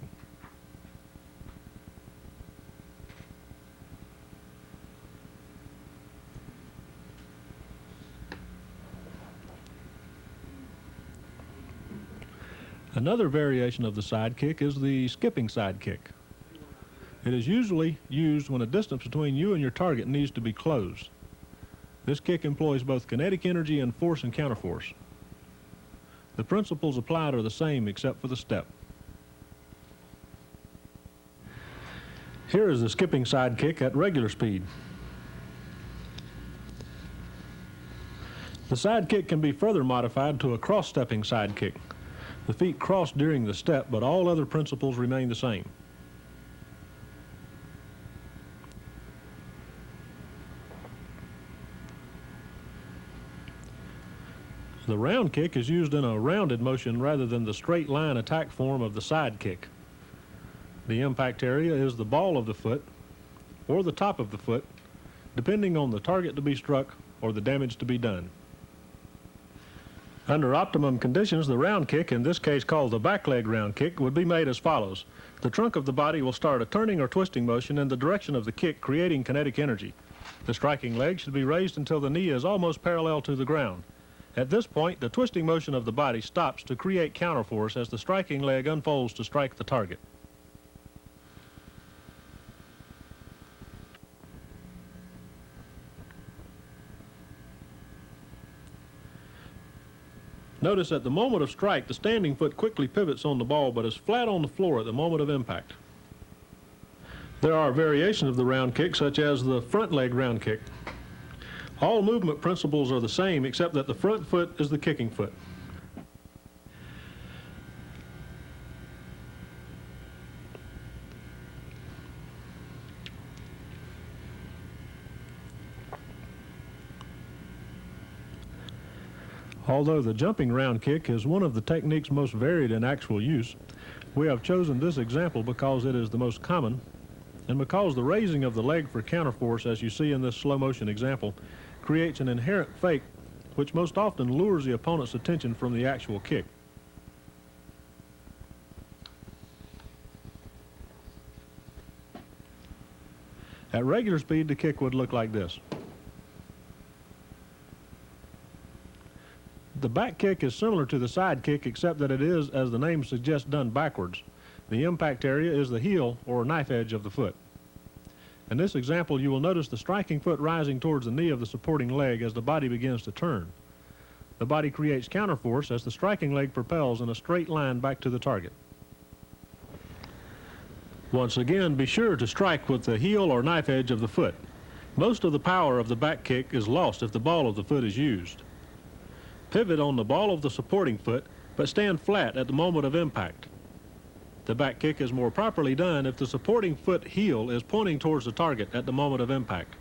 Another variation of the side kick is the skipping side kick. It is usually used when a distance between you and your target needs to be closed. This kick employs both kinetic energy and force and counterforce. The principles applied are the same except for the step. Here is the skipping side kick at regular speed. The side kick can be further modified to a cross-stepping side kick. The feet cross during the step, but all other principles remain the same. The round kick is used in a rounded motion rather than the straight line attack form of the side kick. The impact area is the ball of the foot or the top of the foot, depending on the target to be struck or the damage to be done. Under optimum conditions, the round kick, in this case called the back leg round kick, would be made as follows. The trunk of the body will start a turning or twisting motion in the direction of the kick, creating kinetic energy. The striking leg should be raised until the knee is almost parallel to the ground. At this point, the twisting motion of the body stops to create counterforce as the striking leg unfolds to strike the target. Notice at the moment of strike, the standing foot quickly pivots on the ball but is flat on the floor at the moment of impact. There are variations of the round kick, such as the front leg round kick. All movement principles are the same except that the front foot is the kicking foot. Although the jumping round kick is one of the techniques most varied in actual use, we have chosen this example because it is the most common and because the raising of the leg for counterforce, as you see in this slow motion example, creates an inherent fake which most often lures the opponent's attention from the actual kick. At regular speed, the kick would look like this. The back kick is similar to the side kick except that it is, as the name suggests, done backwards. The impact area is the heel or knife edge of the foot. In this example, you will notice the striking foot rising towards the knee of the supporting leg as the body begins to turn. The body creates counterforce as the striking leg propels in a straight line back to the target. Once again, be sure to strike with the heel or knife edge of the foot. Most of the power of the back kick is lost if the ball of the foot is used. Pivot on the ball of the supporting foot, but stand flat at the moment of impact. The back kick is more properly done if the supporting foot heel is pointing towards the target at the moment of impact.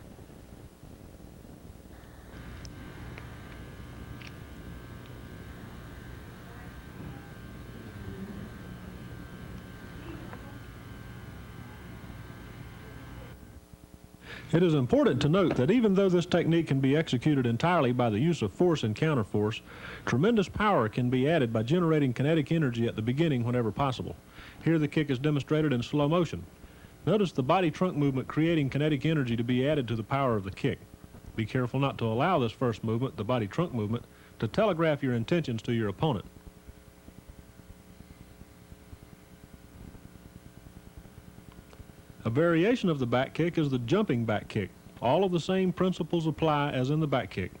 It is important to note that even though this technique can be executed entirely by the use of force and counterforce, tremendous power can be added by generating kinetic energy at the beginning whenever possible. Here the kick is demonstrated in slow motion. Notice the body trunk movement creating kinetic energy to be added to the power of the kick. Be careful not to allow this first movement, the body trunk movement, to telegraph your intentions to your opponent. A variation of the back kick is the jumping back kick. All of the same principles apply as in the back kick.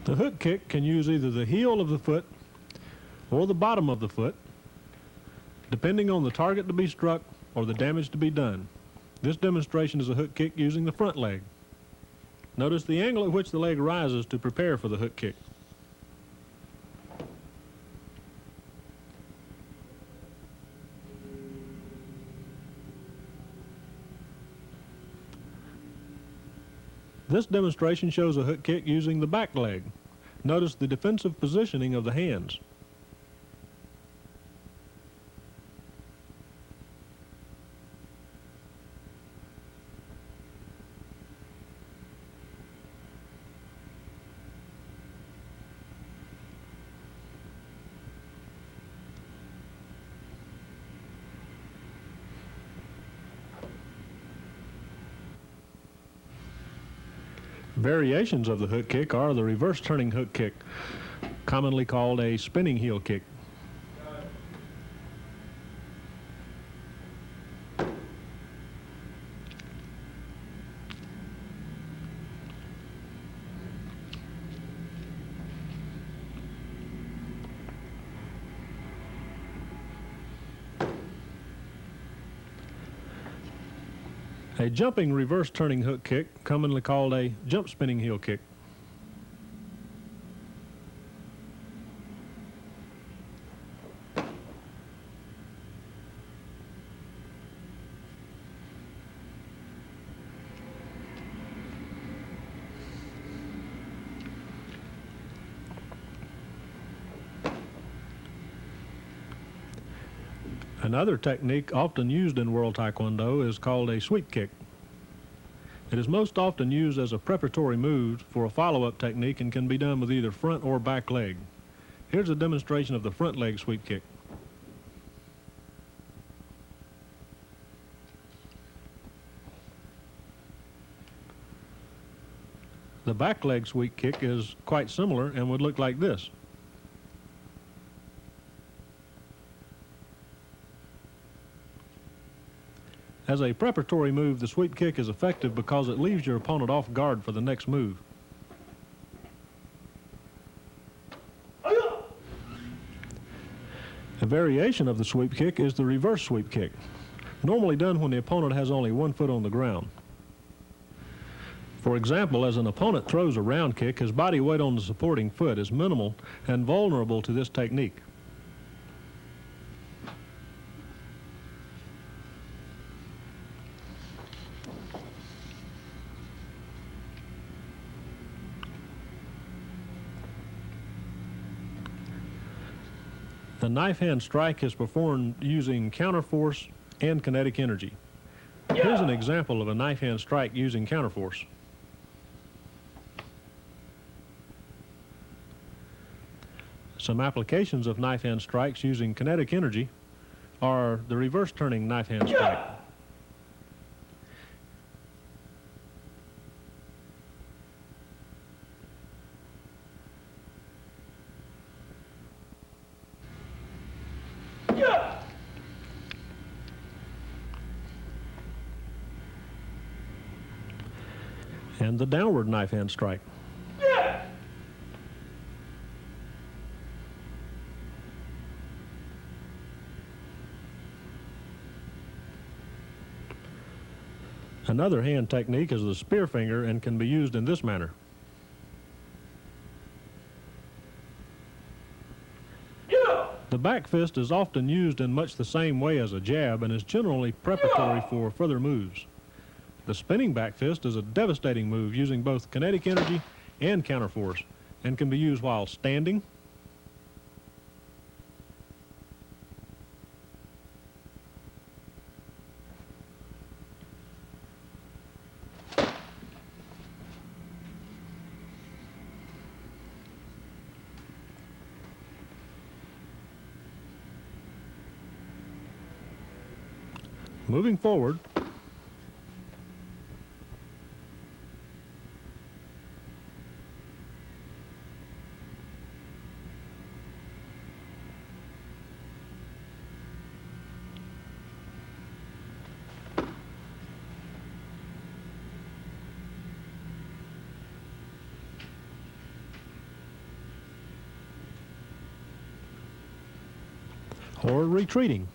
The hook kick can use either the heel of the foot or the bottom of the foot, depending on the target to be struck or the damage to be done. This demonstration is a hook kick using the front leg. Notice the angle at which the leg rises to prepare for the hook kick. This demonstration shows a hook kick using the back leg. Notice the defensive positioning of the hands. Variations of the hook kick are the reverse turning hook kick, commonly called a spinning heel kick. A jumping reverse turning hook kick, commonly called a jump spinning heel kick. Another technique often used in World Taekwondo is called a sweep kick. It is most often used as a preparatory move for a follow-up technique and can be done with either front or back leg. Here's a demonstration of the front leg sweep kick. The back leg sweep kick is quite similar and would look like this. As a preparatory move, the sweep kick is effective because it leaves your opponent off guard for the next move. A variation of the sweep kick is the reverse sweep kick, normally done when the opponent has only one foot on the ground. For example, as an opponent throws a round kick, his body weight on the supporting foot is minimal and vulnerable to this technique. The knife hand strike is performed using counterforce and kinetic energy. Here's an example of a knife hand strike using counterforce. Some applications of knife hand strikes using kinetic energy are the reverse turning knife hand strike. And the downward knife hand strike. Another hand technique is the spear finger and can be used in this manner. The back fist is often used in much the same way as a jab and is generally preparatory for further moves. The spinning back fist is a devastating move using both kinetic energy and counterforce and can be used while standing, moving forward, or retreating.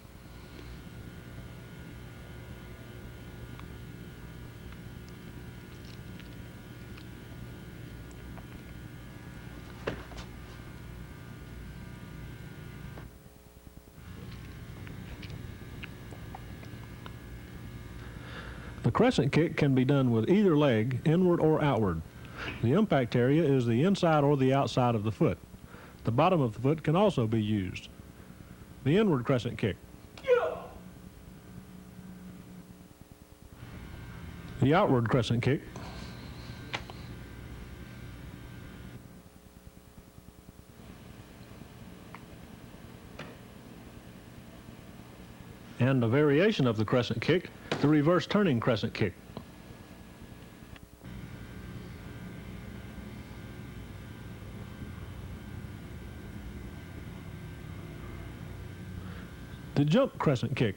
The crescent kick can be done with either leg, inward or outward. The impact area is the inside or the outside of the foot. The bottom of the foot can also be used. The inward crescent kick. The outward crescent kick. And a variation of the crescent kick, the reverse turning crescent kick. The jump crescent kick.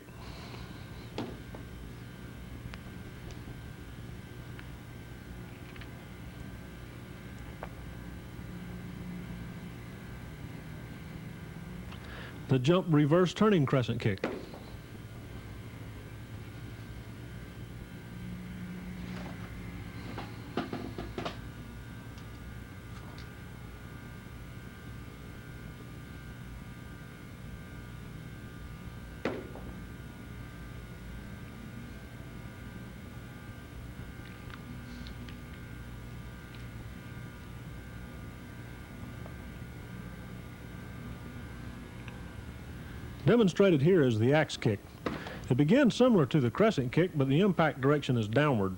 The jump reverse turning crescent kick. Demonstrated here is the axe kick. It begins similar to the crescent kick, but the impact direction is downward.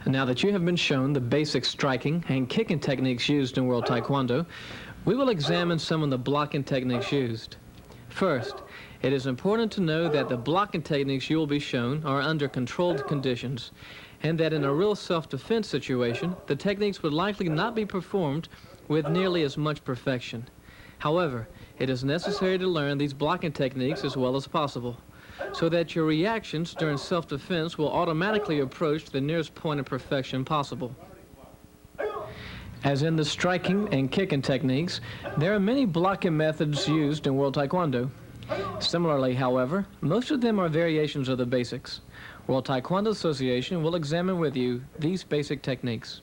Now that you have been shown the basic striking and kicking techniques used in World Taekwondo, we will examine some of the blocking techniques used. First, it is important to know that the blocking techniques you will be shown are under controlled conditions, and that in a real self-defense situation, the techniques would likely not be performed with nearly as much perfection. However, it is necessary to learn these blocking techniques as well as possible, so that your reactions during self-defense will automatically approach the nearest point of perfection possible. As in the striking and kicking techniques, there are many blocking methods used in World Taekwondo. Similarly, however, most of them are variations of the basics. World Taekwondo Association will examine with you these basic techniques.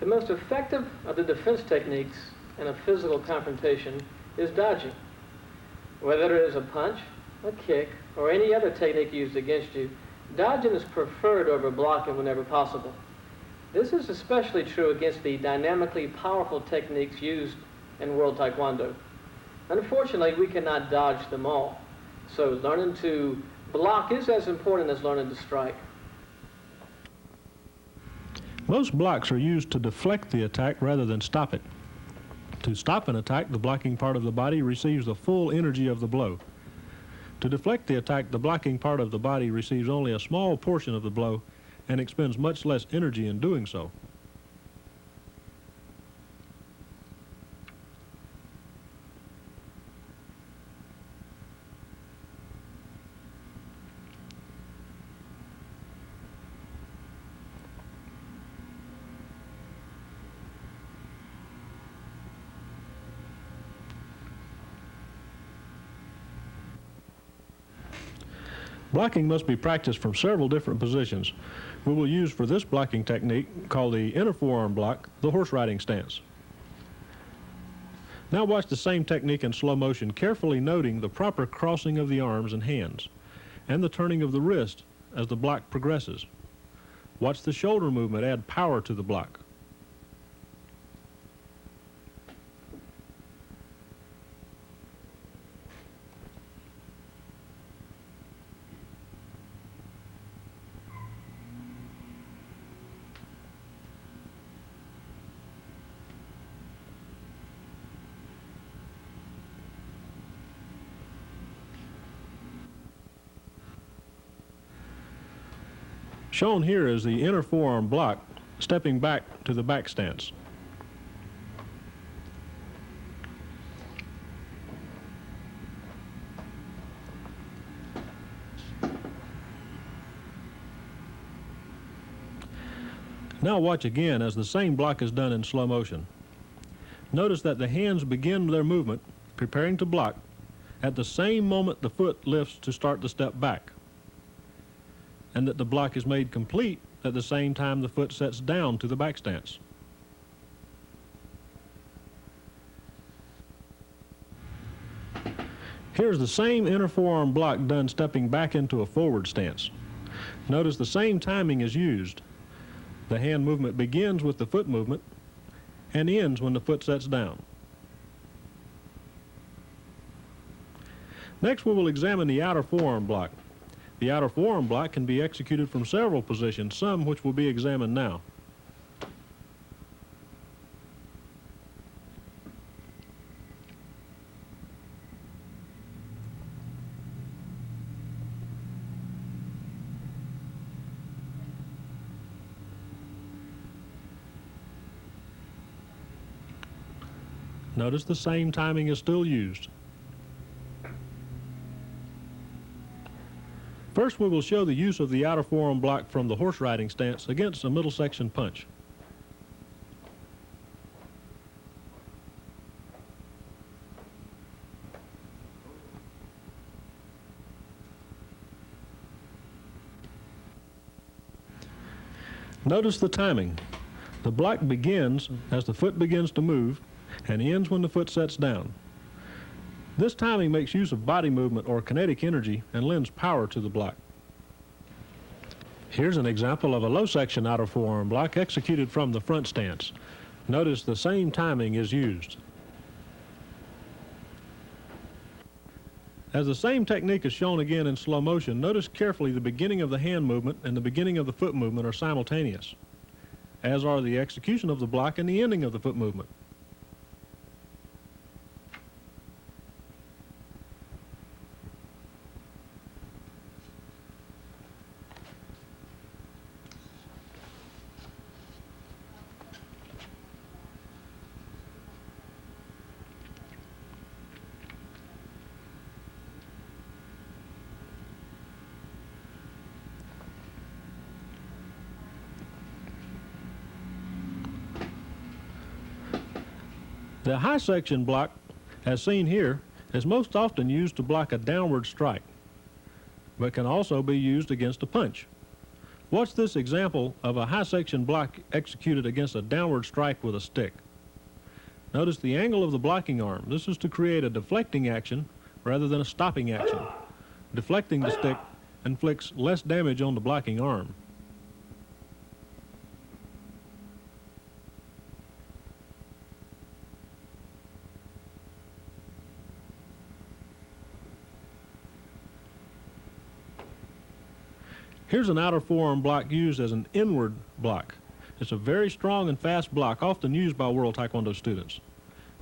The most effective of the defense techniques in a physical confrontation is dodging. Whether it is a punch, a kick, or any other technique used against you, dodging is preferred over blocking whenever possible. This is especially true against the dynamically powerful techniques used in World Taekwondo. Unfortunately, we cannot dodge them all, so learning to block is as important as learning to strike. Most blocks are used to deflect the attack rather than stop it. To stop an attack, the blocking part of the body receives the full energy of the blow. To deflect the attack, the blocking part of the body receives only a small portion of the blow and expends much less energy in doing so. Blocking must be practiced from several different positions. We will use for this blocking technique, called the inner forearm block, the horse riding stance. Now watch the same technique in slow motion, carefully noting the proper crossing of the arms and hands, and the turning of the wrist as the block progresses. Watch the shoulder movement add power to the block. Shown here is the inner forearm block, stepping back to the back stance. Now watch again as the same block is done in slow motion. Notice that the hands begin their movement, preparing to block, at the same moment the foot lifts to start the step back, and that the block is made complete at the same time the foot sets down to the back stance. Here's the same inner forearm block done stepping back into a forward stance. Notice the same timing is used. The hand movement begins with the foot movement and ends when the foot sets down. Next, we will examine the outer forearm block. The outer forearm block can be executed from several positions, some which will be examined now. Notice the same timing is still used. First, we will show the use of the outer forearm block from the horse riding stance against a middle section punch. Notice the timing. The block begins as the foot begins to move and ends when the foot sets down. This timing makes use of body movement or kinetic energy and lends power to the block. Here's an example of a low section outer forearm block executed from the front stance. Notice the same timing is used. As the same technique is shown again in slow motion, notice carefully the beginning of the hand movement and the beginning of the foot movement are simultaneous, as are the execution of the block and the ending of the foot movement. The high section block, as seen here, is most often used to block a downward strike, but can also be used against a punch. Watch this example of a high section block executed against a downward strike with a stick. Notice the angle of the blocking arm. This is to create a deflecting action rather than a stopping action. Deflecting the stick inflicts less damage on the blocking arm. Here's an outer forearm block used as an inward block. It's a very strong and fast block, often used by World Taekwondo students.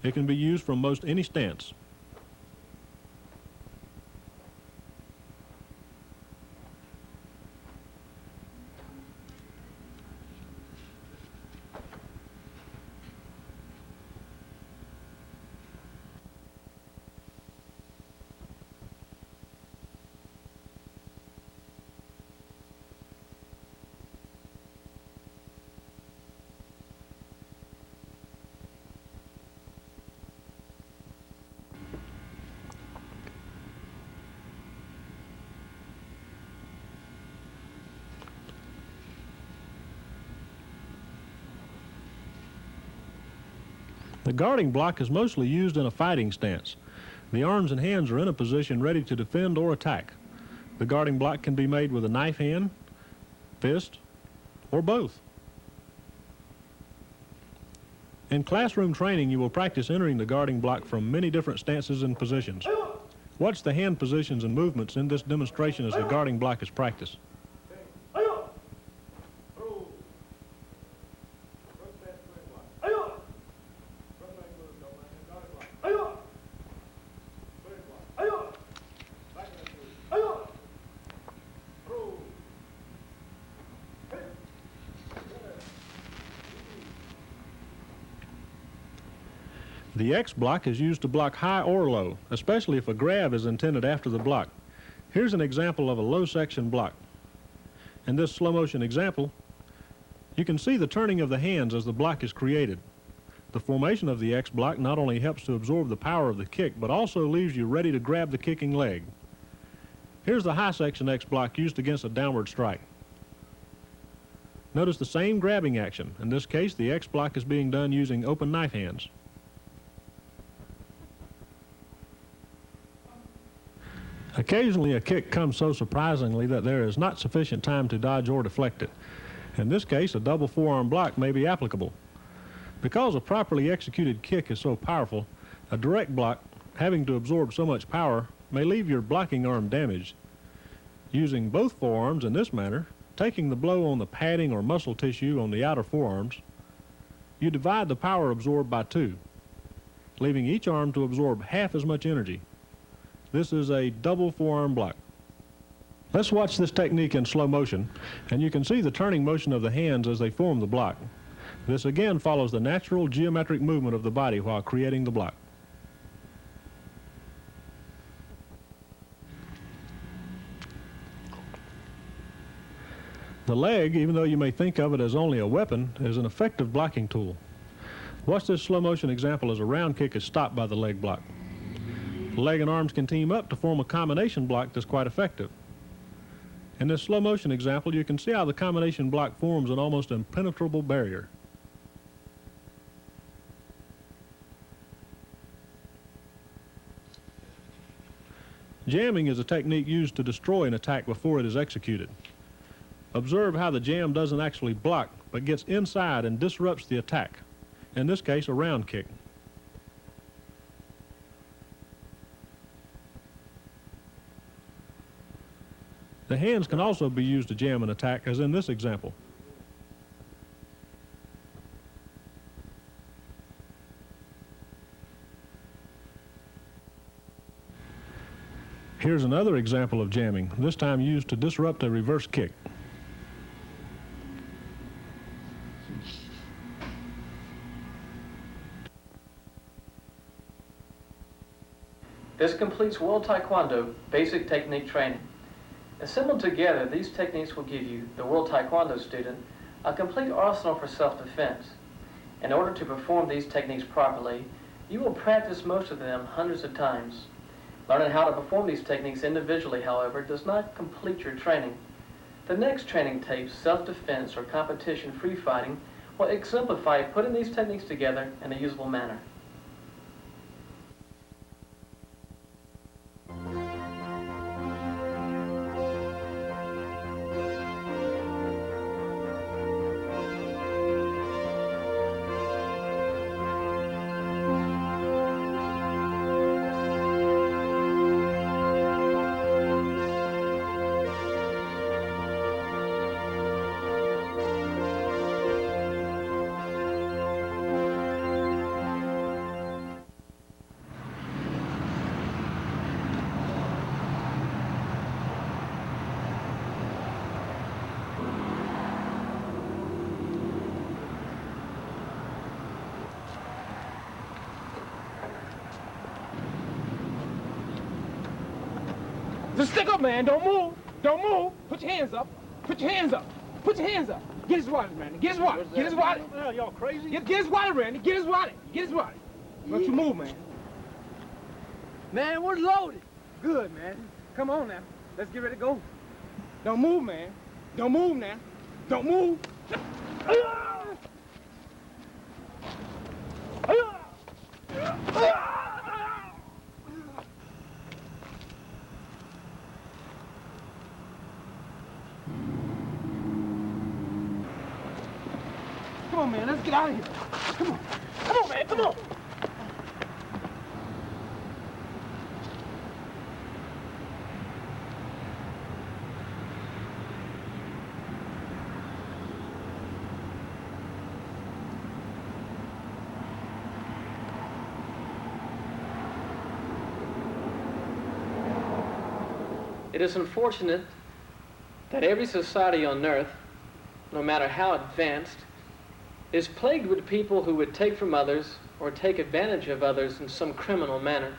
It can be used from most any stance. The guarding block is mostly used in a fighting stance. The arms and hands are in a position ready to defend or attack. The guarding block can be made with a knife hand, fist, or both. In classroom training, you will practice entering the guarding block from many different stances and positions. Watch the hand positions and movements in this demonstration as the guarding block is practiced. The X block is used to block high or low, especially if a grab is intended after the block. Here's an example of a low section block. In this slow motion example, you can see the turning of the hands as the block is created. The formation of the X block not only helps to absorb the power of the kick, but also leaves you ready to grab the kicking leg. Here's the high section X block used against a downward strike. Notice the same grabbing action. In this case, the X block is being done using open knife hands. Occasionally, a kick comes so surprisingly that there is not sufficient time to dodge or deflect it. In this case, a double forearm block may be applicable. Because a properly executed kick is so powerful, a direct block, having to absorb so much power, may leave your blocking arm damaged. Using both forearms in this manner, taking the blow on the padding or muscle tissue on the outer forearms, you divide the power absorbed by 2, leaving each arm to absorb half as much energy. This is a double forearm block. Let's watch this technique in slow motion, and you can see the turning motion of the hands as they form the block. This again follows the natural geometric movement of the body while creating the block. The leg, even though you may think of it as only a weapon, is an effective blocking tool. Watch this slow motion example as a round kick is stopped by the leg block. The leg and arms can team up to form a combination block that's quite effective. In this slow motion example, you can see how the combination block forms an almost impenetrable barrier. Jamming is a technique used to destroy an attack before it is executed. Observe how the jam doesn't actually block, but gets inside and disrupts the attack. In this case, a round kick. The hands can also be used to jam an attack, as in this example. Here's another example of jamming, this time used to disrupt a reverse kick. This completes World Taekwondo basic technique training. Assembled together, these techniques will give you, the World Taekwondo student, a complete arsenal for self-defense. In order to perform these techniques properly, you will practice most of them hundreds of times. Learning how to perform these techniques individually, however, does not complete your training. The next training tape, self-defense or competition free fighting, will exemplify putting these techniques together in a usable manner. Just stick up, man. Don't move. Don't move. Put your hands up. Put your hands up. Put your hands up. Get his wallet, Randy. Get his wallet. Get his wallet. What the hell, y'all crazy? Get his wallet, Randy. Get his wallet. Get his wallet. Don't you move, man. Man, we're loaded. Good, man. Come on now. Let's get ready to go. Don't move, man. Don't move now. Don't move. Come on, man, let's get out of here. Come on. Come on, man, come on. It is unfortunate that every society on earth, no matter how advanced, is plagued with people who would take from others or take advantage of others in some criminal manner.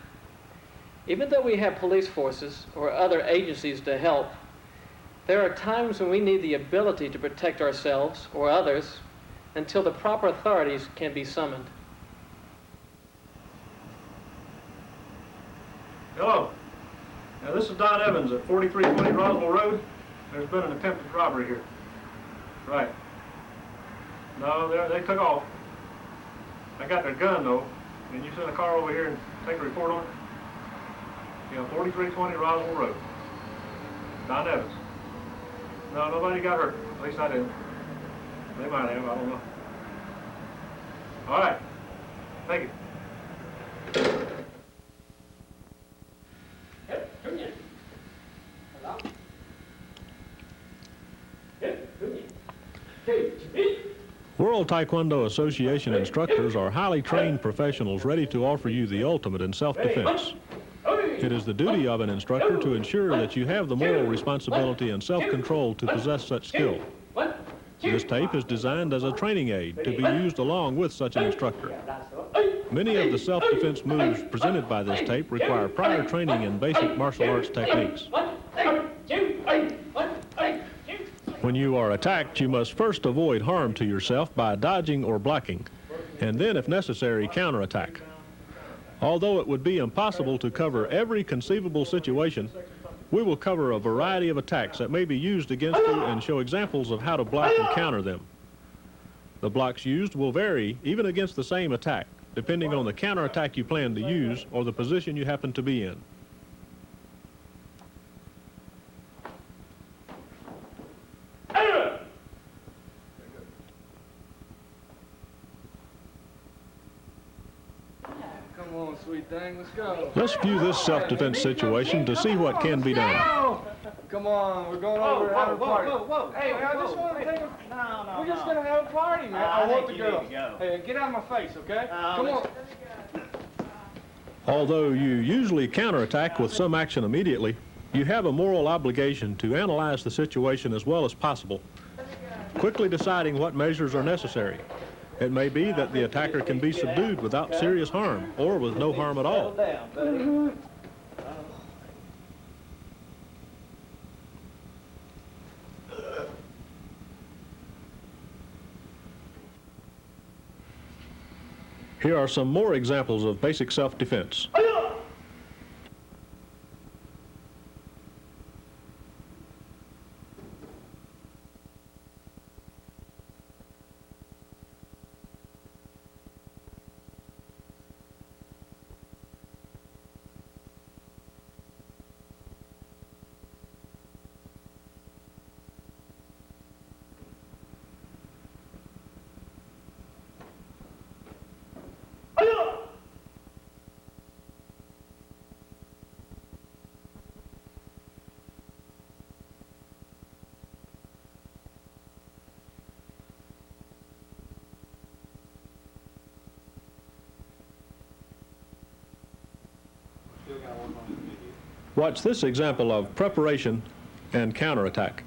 Even though we have police forces or other agencies to help, there are times when we need the ability to protect ourselves or others until the proper authorities can be summoned. Hello. Now, this is Don Evans at 4320 Roswell Road. There's been an attempted robbery here. Right. No, they took off. I got their gun, though. Can you send a car over here and take a report on it? Yeah, 4320 Roswell Road. Don Evans. No, nobody got hurt. At least I didn't. They might have, I don't know. All right. Thank you. World Taekwondo Association instructors are highly trained professionals ready to offer you the ultimate in self-defense. It is the duty of an instructor to ensure that you have the moral responsibility and self-control to possess such skill. This tape is designed as a training aid to be used along with such an instructor. Many of the self-defense moves presented by this tape require prior training in basic martial arts techniques. When you are attacked, you must first avoid harm to yourself by dodging or blocking, and then, if necessary, counterattack. Although it would be impossible to cover every conceivable situation, we will cover a variety of attacks that may be used against you and show examples of how to block and counter them. The blocks used will vary even against the same attack, depending on the counterattack you plan to use or the position you happen to be in. Come on, sweet thing, let's go. Let's view this self-defense situation to see what can be done. Come on, we're going over to have a party. Whoa. Hey, man, I just want to take a... No. We're just going to have a party, man. I want the girl. Hey, get out of my face, okay? Come on. Although you usually counterattack with some action immediately, you have a moral obligation to analyze the situation as well as possible, quickly deciding what measures are necessary. It may be that the attacker can be subdued without serious harm or with no harm at all. Here are some more examples of basic self-defense. Watch this example of preparation and counterattack.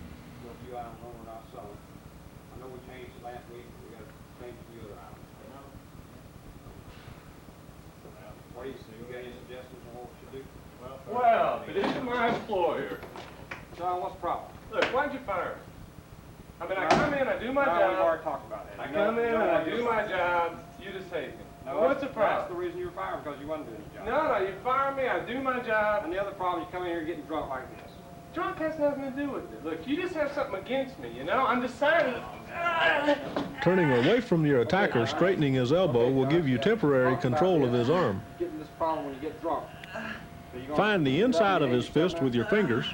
Well, if it isn't my employer. John, what's the problem? Look, why'd you fire me? I mean, I come in, I do my job. We've already talked about that. I come in and I do my job. You just hate me. No, What's the that's problem? the reason you were fired, because you wasn't doing your No, job. no, you fire me, I do my job. And the other problem, you come in here getting drunk like this. Drunk has nothing to do with it. Look, you just have something against me, you know? I'm deciding. Turning away from your attacker, straightening his elbow will give you temporary control of his arm. Getting this problem when you get drunk. Find the inside of his fist with your fingers,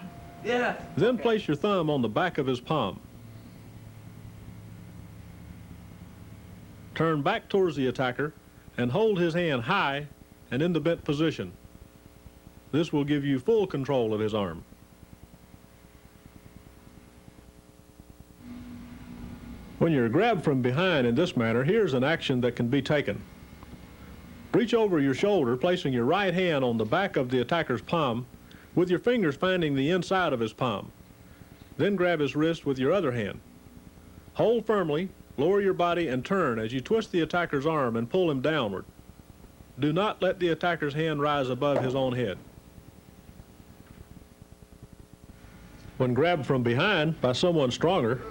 then place your thumb on the back of his palm. Turn back towards the attacker and hold his hand high and in the bent position. This will give you full control of his arm. When you're grabbed from behind in this manner, here's an action that can be taken. Reach over your shoulder, placing your right hand on the back of the attacker's palm, with your fingers finding the inside of his palm. Then grab his wrist with your other hand. Hold firmly, lower your body, and turn as you twist the attacker's arm and pull him downward. Do not let the attacker's hand rise above his own head. When grabbed from behind by someone stronger,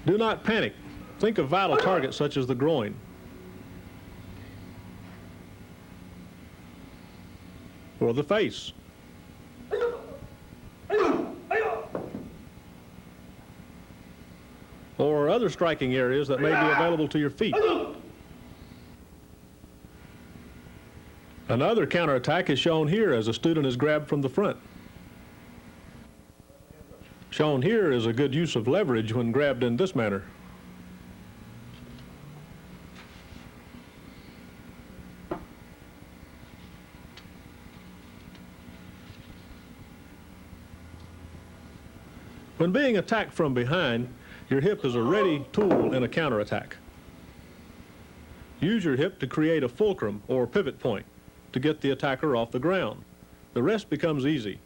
do not panic. Think of vital targets such as the groin. Or the face. Or other striking areas that may be available to your feet. Another counterattack is shown here as a student is grabbed from the front. Shown here is a good use of leverage when grabbed in this manner. When being attacked from behind, your hip is a ready tool in a counterattack. Use your hip to create a fulcrum or pivot point to get the attacker off the ground. The rest becomes easy.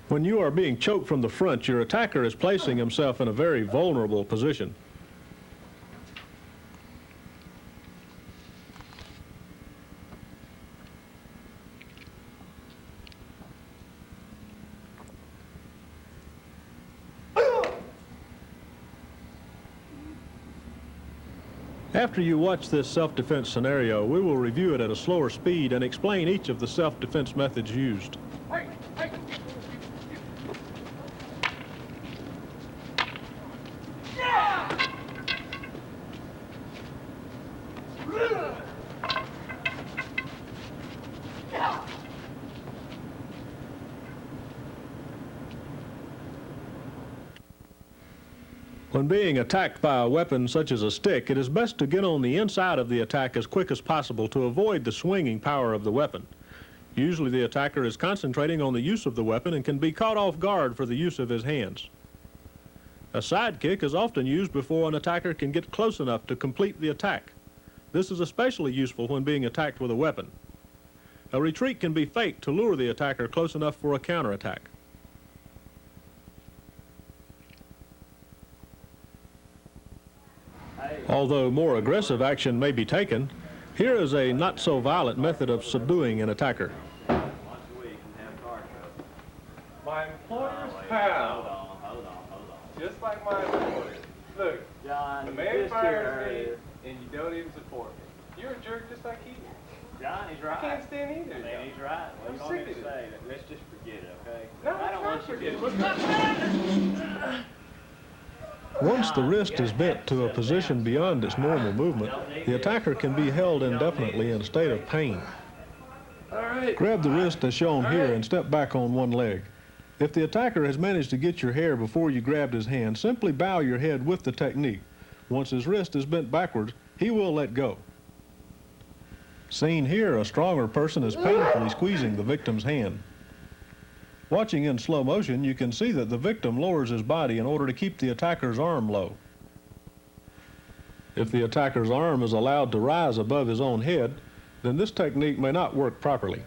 When you are being choked from the front, your attacker is placing himself in a very vulnerable position. After you watch this self-defense scenario, we will review it at a slower speed and explain each of the self-defense methods used. When being attacked by a weapon such as a stick, it is best to get on the inside of the attack as quick as possible to avoid the swinging power of the weapon. Usually the attacker is concentrating on the use of the weapon and can be caught off guard for the use of his hands. A side kick is often used before an attacker can get close enough to complete the attack. This is especially useful when being attacked with a weapon. A retreat can be faked to lure the attacker close enough for a counterattack. Although more aggressive action may be taken, here is a not-so-violent method of subduing an attacker. My employer's pal. Hold on. Just like my employer. Look, John, the man fires me, and you don't even support me. You're a jerk just like he is. John, he's right. I can't stand either. I mean, he's right. Well, I'm you want me sick to of it. say that? Let's just forget it, okay? No, I don't want you to forget it. Once the wrist is bent to a position beyond its normal movement, the attacker can be held indefinitely in a state of pain. All right. Grab the wrist as shown here and step back on one leg. If the attacker has managed to get your hair before you grabbed his hand, simply bow your head with the technique. Once his wrist is bent backwards, he will let go. Seen here, a stronger person is painfully squeezing the victim's hand. Watching in slow motion, you can see that the victim lowers his body in order to keep the attacker's arm low. If the attacker's arm is allowed to rise above his own head, then this technique may not work properly.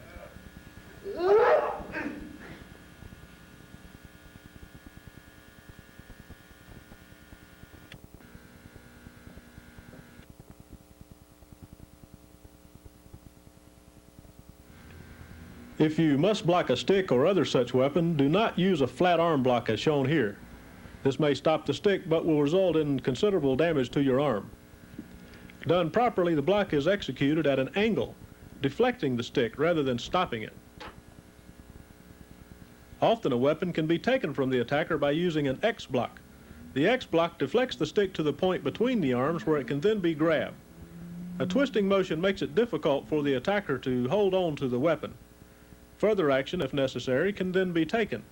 If you must block a stick or other such weapon, do not use a flat arm block as shown here. This may stop the stick but will result in considerable damage to your arm. Done properly, the block is executed at an angle, deflecting the stick rather than stopping it. Often a weapon can be taken from the attacker by using an X block. The X block deflects the stick to the point between the arms where it can then be grabbed. A twisting motion makes it difficult for the attacker to hold on to the weapon. Further action, if necessary, can then be taken.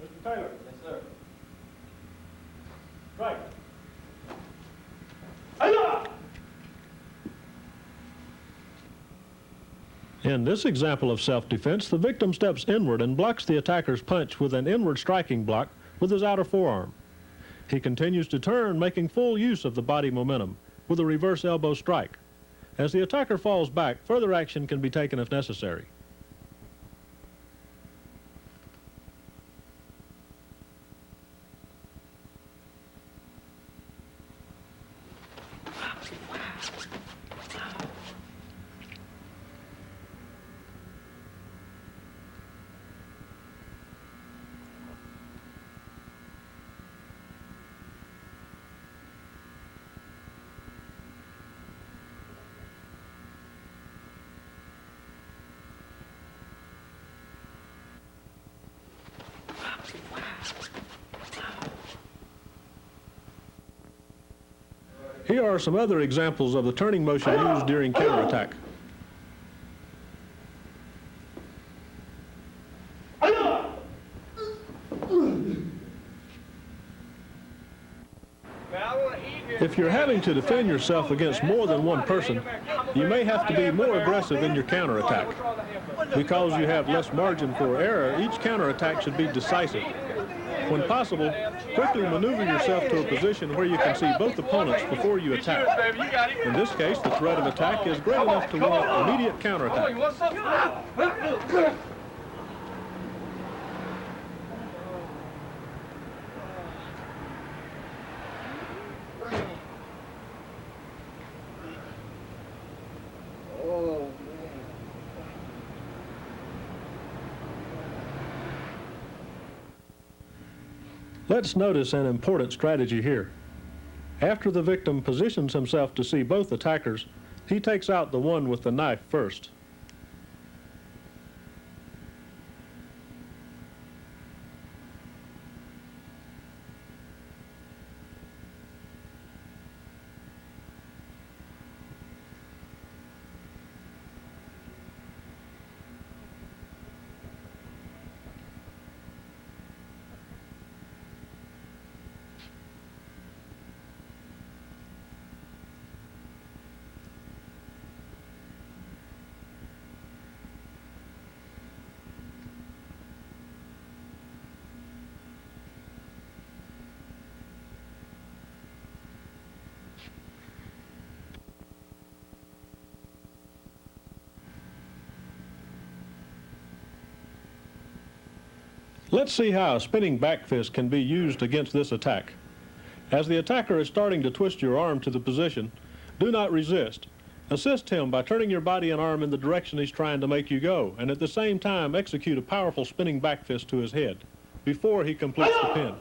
Mr. Taylor. Yes, sir. Right. In this example of self-defense, the victim steps inward and blocks the attacker's punch with an inward striking block with his outer forearm. He continues to turn, making full use of the body momentum with a reverse elbow strike. As the attacker falls back, further action can be taken if necessary. Here are some other examples of the turning motion used during counterattack. If you're having to defend yourself against more than one person, you may have to be more aggressive in your counterattack. Because you have less margin for error, each counterattack should be decisive. When possible, quickly maneuver yourself to a position where you can see both opponents before you attack. In this case, the threat of attack is great enough to warrant immediate counterattack. Let's notice an important strategy here. After the victim positions himself to see both attackers, he takes out the one with the knife first. Let's see how a spinning back fist can be used against this attack. As the attacker is starting to twist your arm to the position, do not resist. Assist him by turning your body and arm in the direction he's trying to make you go, and at the same time execute a powerful spinning back fist to his head before he completes the pin.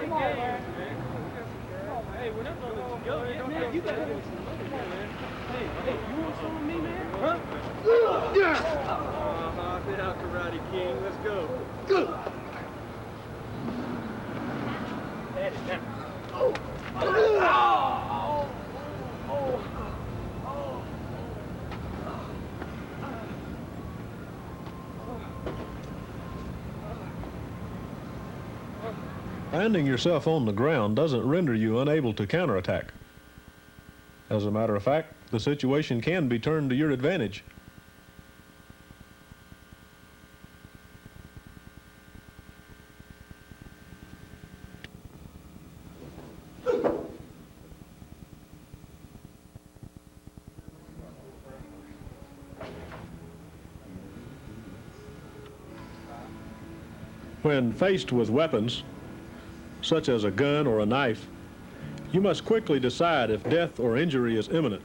Come on, man. Hey, we're not gonna let you go. Man, you gotta do something, man. Hey, you want some of me, man? Huh? Sit out, Karate King. Let's go. That is now. Landing yourself on the ground doesn't render you unable to counterattack. As a matter of fact, the situation can be turned to your advantage. When faced with weapons, such as a gun or a knife, you must quickly decide if death or injury is imminent.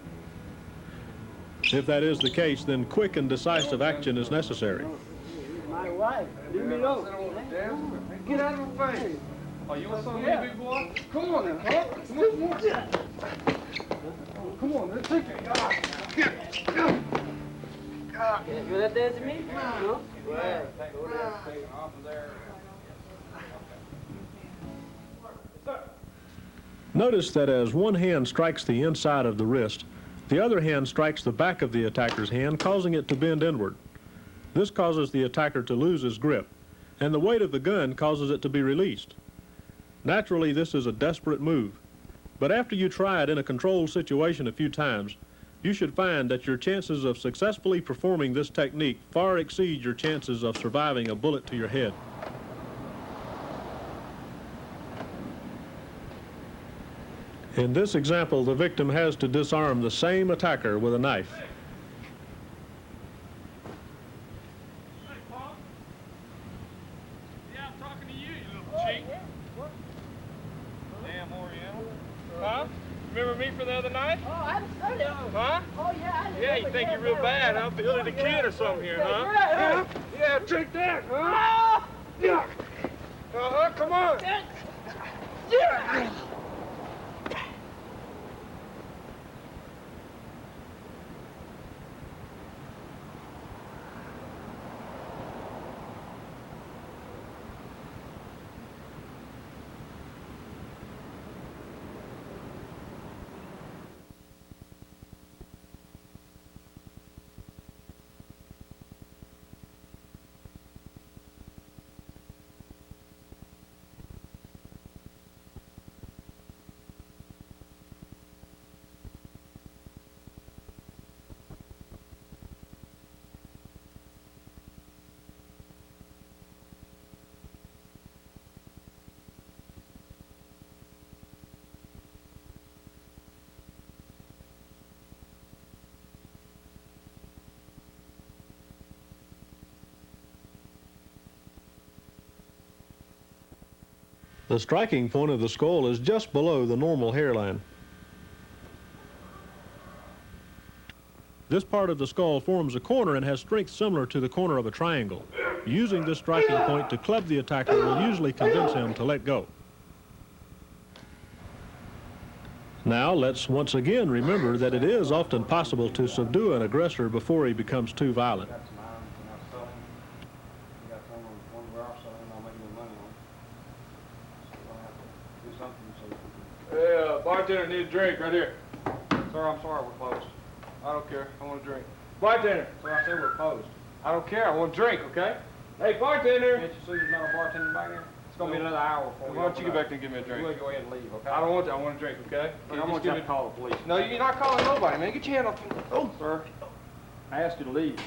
If that is the case, then quick and decisive action is necessary. My wife, leave me alone. Get out of my face. Oh, you want something, big boy? Come on now, huh? Come on, let's take it. You let that to me? No. Notice that as one hand strikes the inside of the wrist, the other hand strikes the back of the attacker's hand, causing it to bend inward. This causes the attacker to lose his grip, and the weight of the gun causes it to be released. Naturally, this is a desperate move, but after you try it in a controlled situation a few times, you should find that your chances of successfully performing this technique far exceed your chances of surviving a bullet to your head. In this example, the victim has to disarm the same attacker with a knife. Hey, Paul. Yeah, I'm talking to you, you little cheat. Damn Oriental. Huh? Remember me from the other night? Oh, I saw that. Huh? Oh, yeah. Yeah, you think you're real bad, huh? Billy the Kid or something here, huh? Yeah, take that, huh? Yeah. Uh-huh, come on. Yeah. The striking point of the skull is just below the normal hairline. This part of the skull forms a corner and has strength similar to the corner of a triangle. Using this striking point to club the attacker will usually convince him to let go. Now, let's once again remember that it is often possible to subdue an aggressor before he becomes too violent. Yeah, bartender need a drink right here. Sir, I'm sorry, we're closed. I don't care. I want a drink. Bartender. Sir, I said we're closed. I don't care. I want a drink, okay? Hey, bartender. Can't you see there's not a bartender back there? It's going to be another hour before we Why don't you get back there and give me a drink? We'll go ahead and leave, okay? I don't want that. I want a drink, okay? I want you to call the police. No, you're not calling nobody, man. Get your hand off me. Oh, sir. I asked you to leave.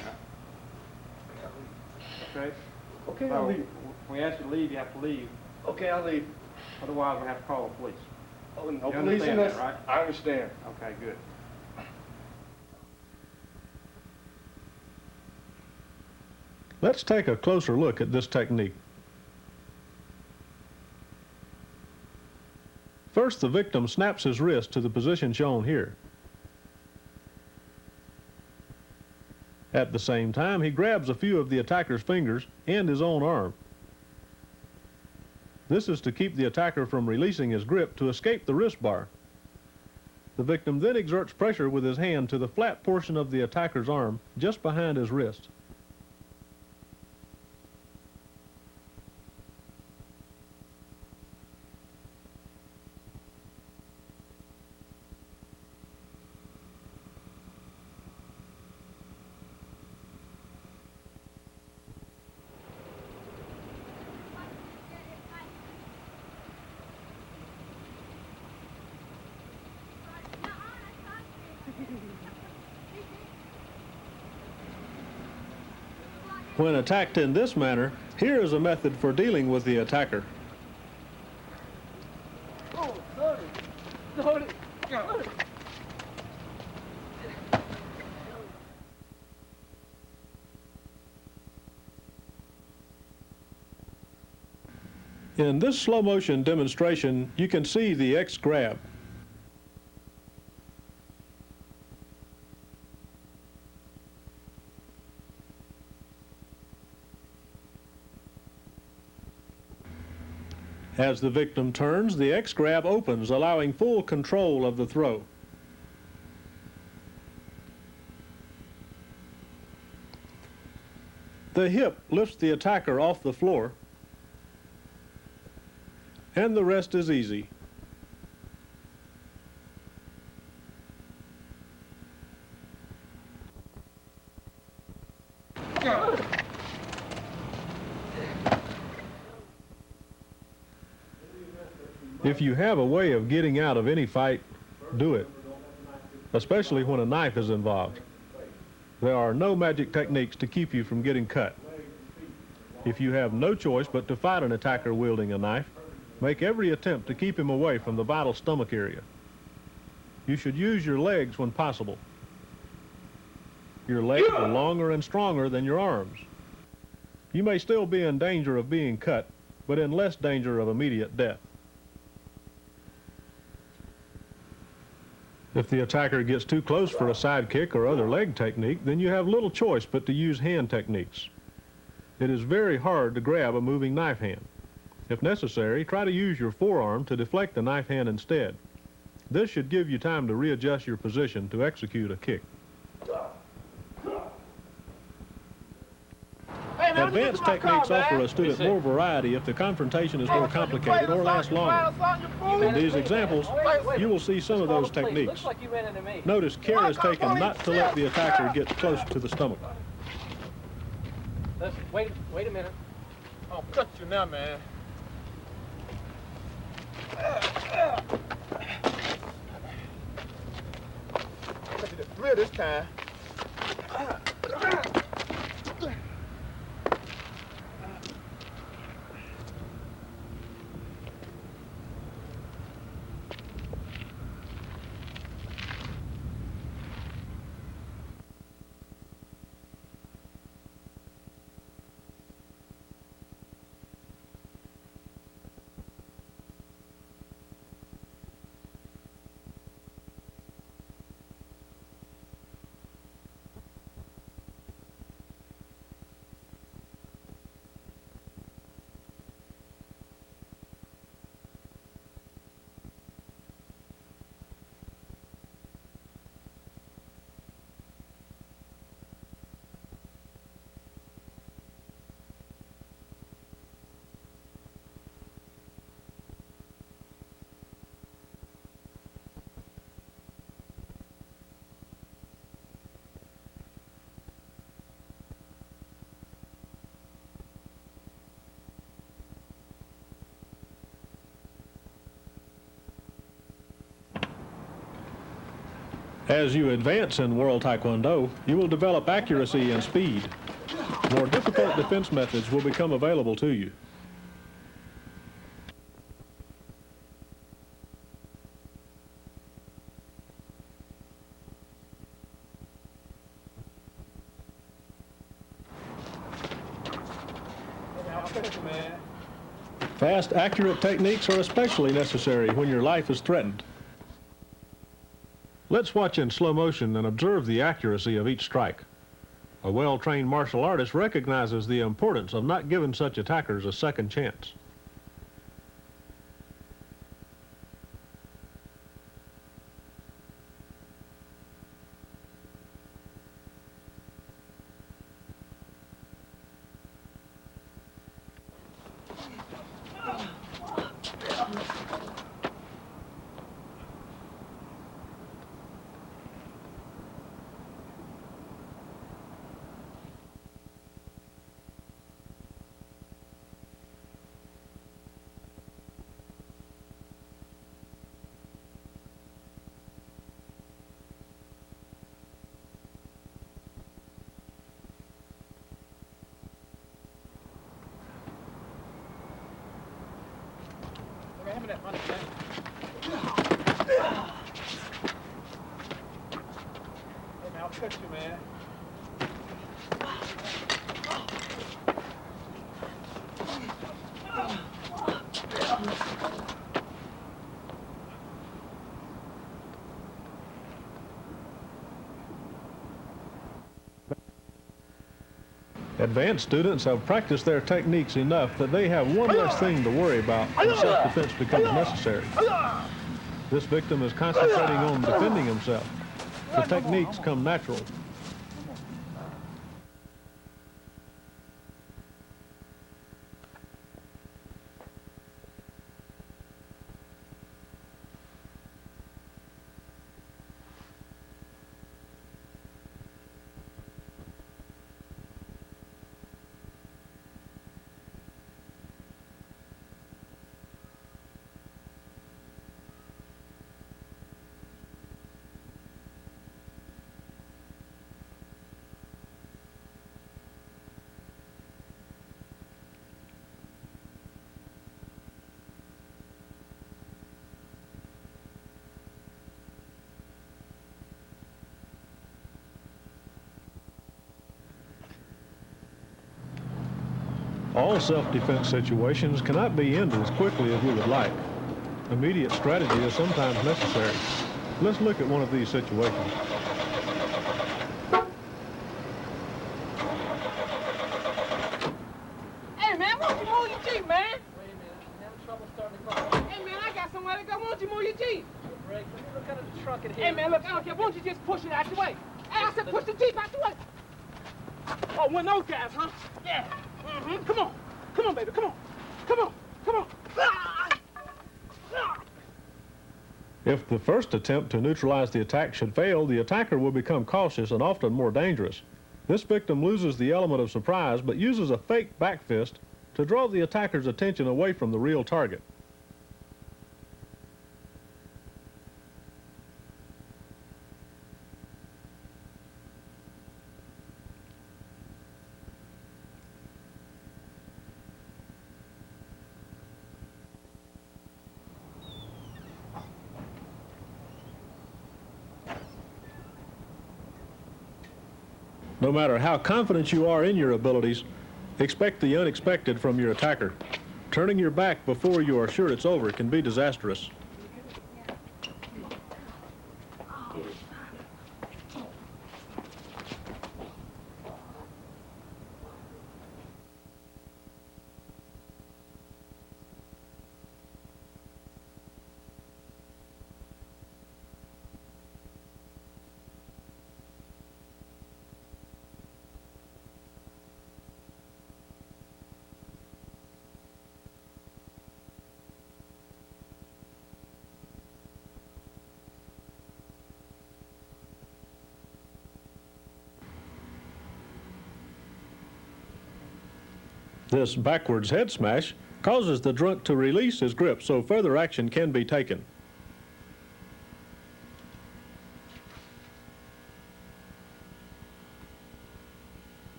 Okay? Okay, So, I'll leave. when we ask you to leave, you have to leave. Okay, I'll leave. Otherwise, we have to call the police. Oh, no You police in understand this. that, right? I understand. Okay, good. Let's take a closer look at this technique. First, the victim snaps his wrist to the position shown here. At the same time, he grabs a few of the attacker's fingers and his own arm. This is to keep the attacker from releasing his grip to escape the wrist bar. The victim then exerts pressure with his hand to the flat portion of the attacker's arm just behind his wrist. When attacked in this manner, here is a method for dealing with the attacker. Oh, sorry. Sorry. In this slow motion demonstration, you can see the X grab. As the victim turns, the X grab opens, allowing full control of the throw. The hip lifts the attacker off the floor, and the rest is easy. If you have a way of getting out of any fight, do it, especially when a knife is involved. There are no magic techniques to keep you from getting cut. If you have no choice but to fight an attacker wielding a knife, make every attempt to keep him away from the vital stomach area. You should use your legs when possible. Your legs are longer and stronger than your arms. You may still be in danger of being cut, but in less danger of immediate death. If the attacker gets too close for a side kick or other leg technique, then you have little choice but to use hand techniques. It is very hard to grab a moving knife hand. If necessary, try to use your forearm to deflect the knife hand instead. This should give you time to readjust your position to execute a kick. Advanced techniques offer a student more variety if the confrontation is more complicated or lasts longer. In these examples, you will see some of those techniques. Notice care is taken not to let the attacker get close to the stomach. Wait a minute. I'll cut you now, man. Cut you the thrill this time. As you advance in World Taekwondo, you will develop accuracy and speed. More difficult defense methods will become available to you. Fast, accurate techniques are especially necessary when your life is threatened. Let's watch in slow motion and observe the accuracy of each strike. A well-trained martial artist recognizes the importance of not giving such attackers a second chance. me that punch, man. Hey, man, I'll cut you, man. Advanced students have practiced their techniques enough that they have one less thing to worry about when self-defense becomes necessary. This victim is concentrating on defending himself. The techniques come natural. All self-defense situations cannot be ended as quickly as we would like. Immediate strategy is sometimes necessary. Let's look at one of these situations. Hey, man, why don't you move your Jeep, man? Wait a minute, I'm having trouble starting the car. Hey, man, I got somewhere to go. Why don't you move your Jeep? Brake, let me look under the trunk in here. Hey, man, look, I don't care. Why don't you just push it out the way? Hey, I said push the Jeep out the way. Oh, one of those guys, huh? Yeah. Mm-hmm. Come on. Come on, baby. Come on. Come on. Come on. If the first attempt to neutralize the attack should fail, the attacker will become cautious and often more dangerous. This victim loses the element of surprise but uses a fake back fist to draw the attacker's attention away from the real target. No matter how confident you are in your abilities, expect the unexpected from your attacker. Turning your back before you are sure it's over can be disastrous. This backwards head smash causes the drunk to release his grip so further action can be taken.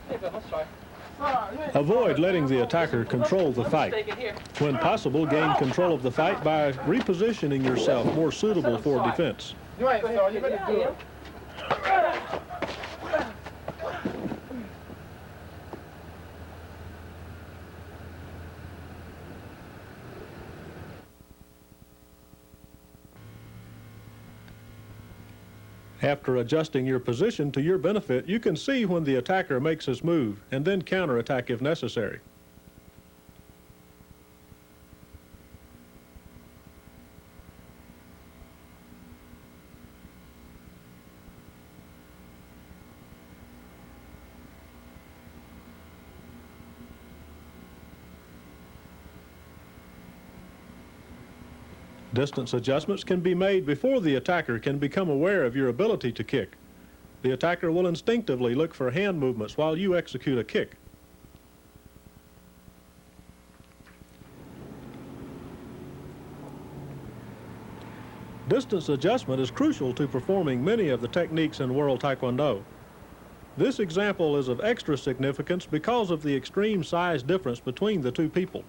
Hey, Bill, I'm sorry. Avoid letting the attacker control the fight. When possible, gain control of the fight by repositioning yourself more suitable for defense. You ain't sorry. You better do it. After adjusting your position to your benefit, you can see when the attacker makes his move and then counterattack if necessary. Distance adjustments can be made before the attacker can become aware of your ability to kick. The attacker will instinctively look for hand movements while you execute a kick. Distance adjustment is crucial to performing many of the techniques in World Taekwondo. This example is of extra significance because of the extreme size difference between the two people.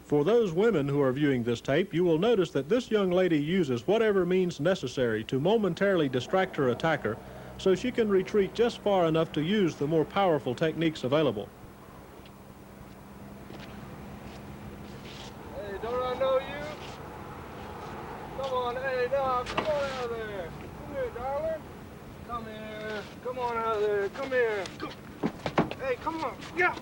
For those women who are viewing this tape, you will notice that this young lady uses whatever means necessary to momentarily distract her attacker so she can retreat just far enough to use the more powerful techniques available. Hey, don't I know you? Come on, hey, dog, come on out of there. Come here, darling. Come here. Come on out of there. Come here. Come. Hey, come on. Yeah.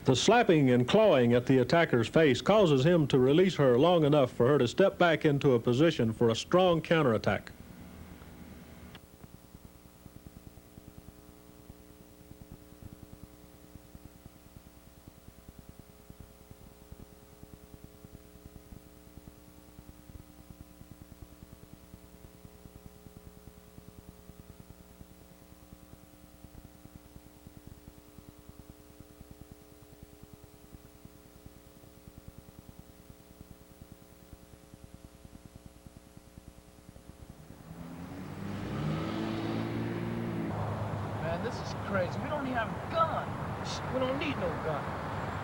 The slapping and clawing at the attacker's face causes him to release her long enough for her to step back into a position for a strong counterattack. Man, this is crazy. We don't even have a gun. We don't need no gun.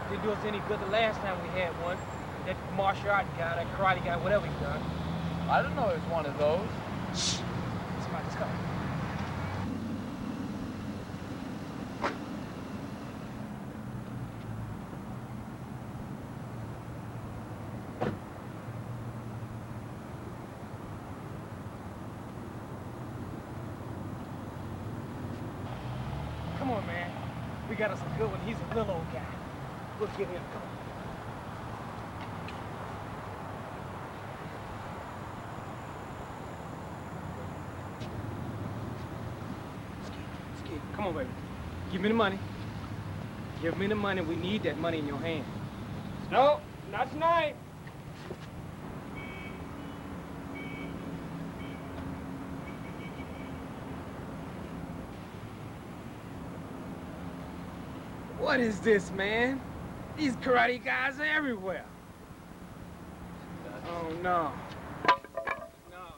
Didn't do us any good the last time we had one. That martial art guy, that karate guy, whatever he done. I didn't know it was one of those. Shh. Somebody's coming. Come on, man. We got us a good one. He's a little old guy. We'll get him. Come on. Skid, come on, baby. Give me the money. Give me the money. We need that money in your hand. No, not tonight. What is this, man? These karate guys are everywhere. Oh, no. No.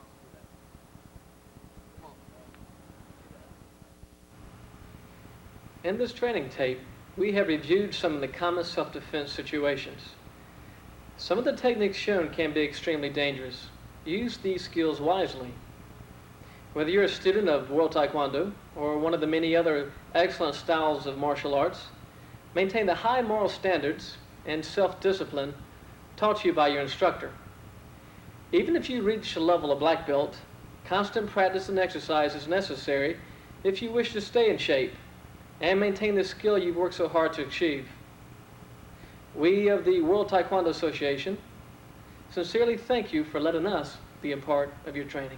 In this training tape, we have reviewed some of the common self-defense situations. Some of the techniques shown can be extremely dangerous. Use these skills wisely. Whether you're a student of World Taekwondo or one of the many other excellent styles of martial arts, maintain the high moral standards and self-discipline taught you by your instructor. Even if you reach a level of black belt, constant practice and exercise is necessary if you wish to stay in shape and maintain the skill you've worked so hard to achieve. We of the World Taekwondo Association sincerely thank you for letting us be a part of your training.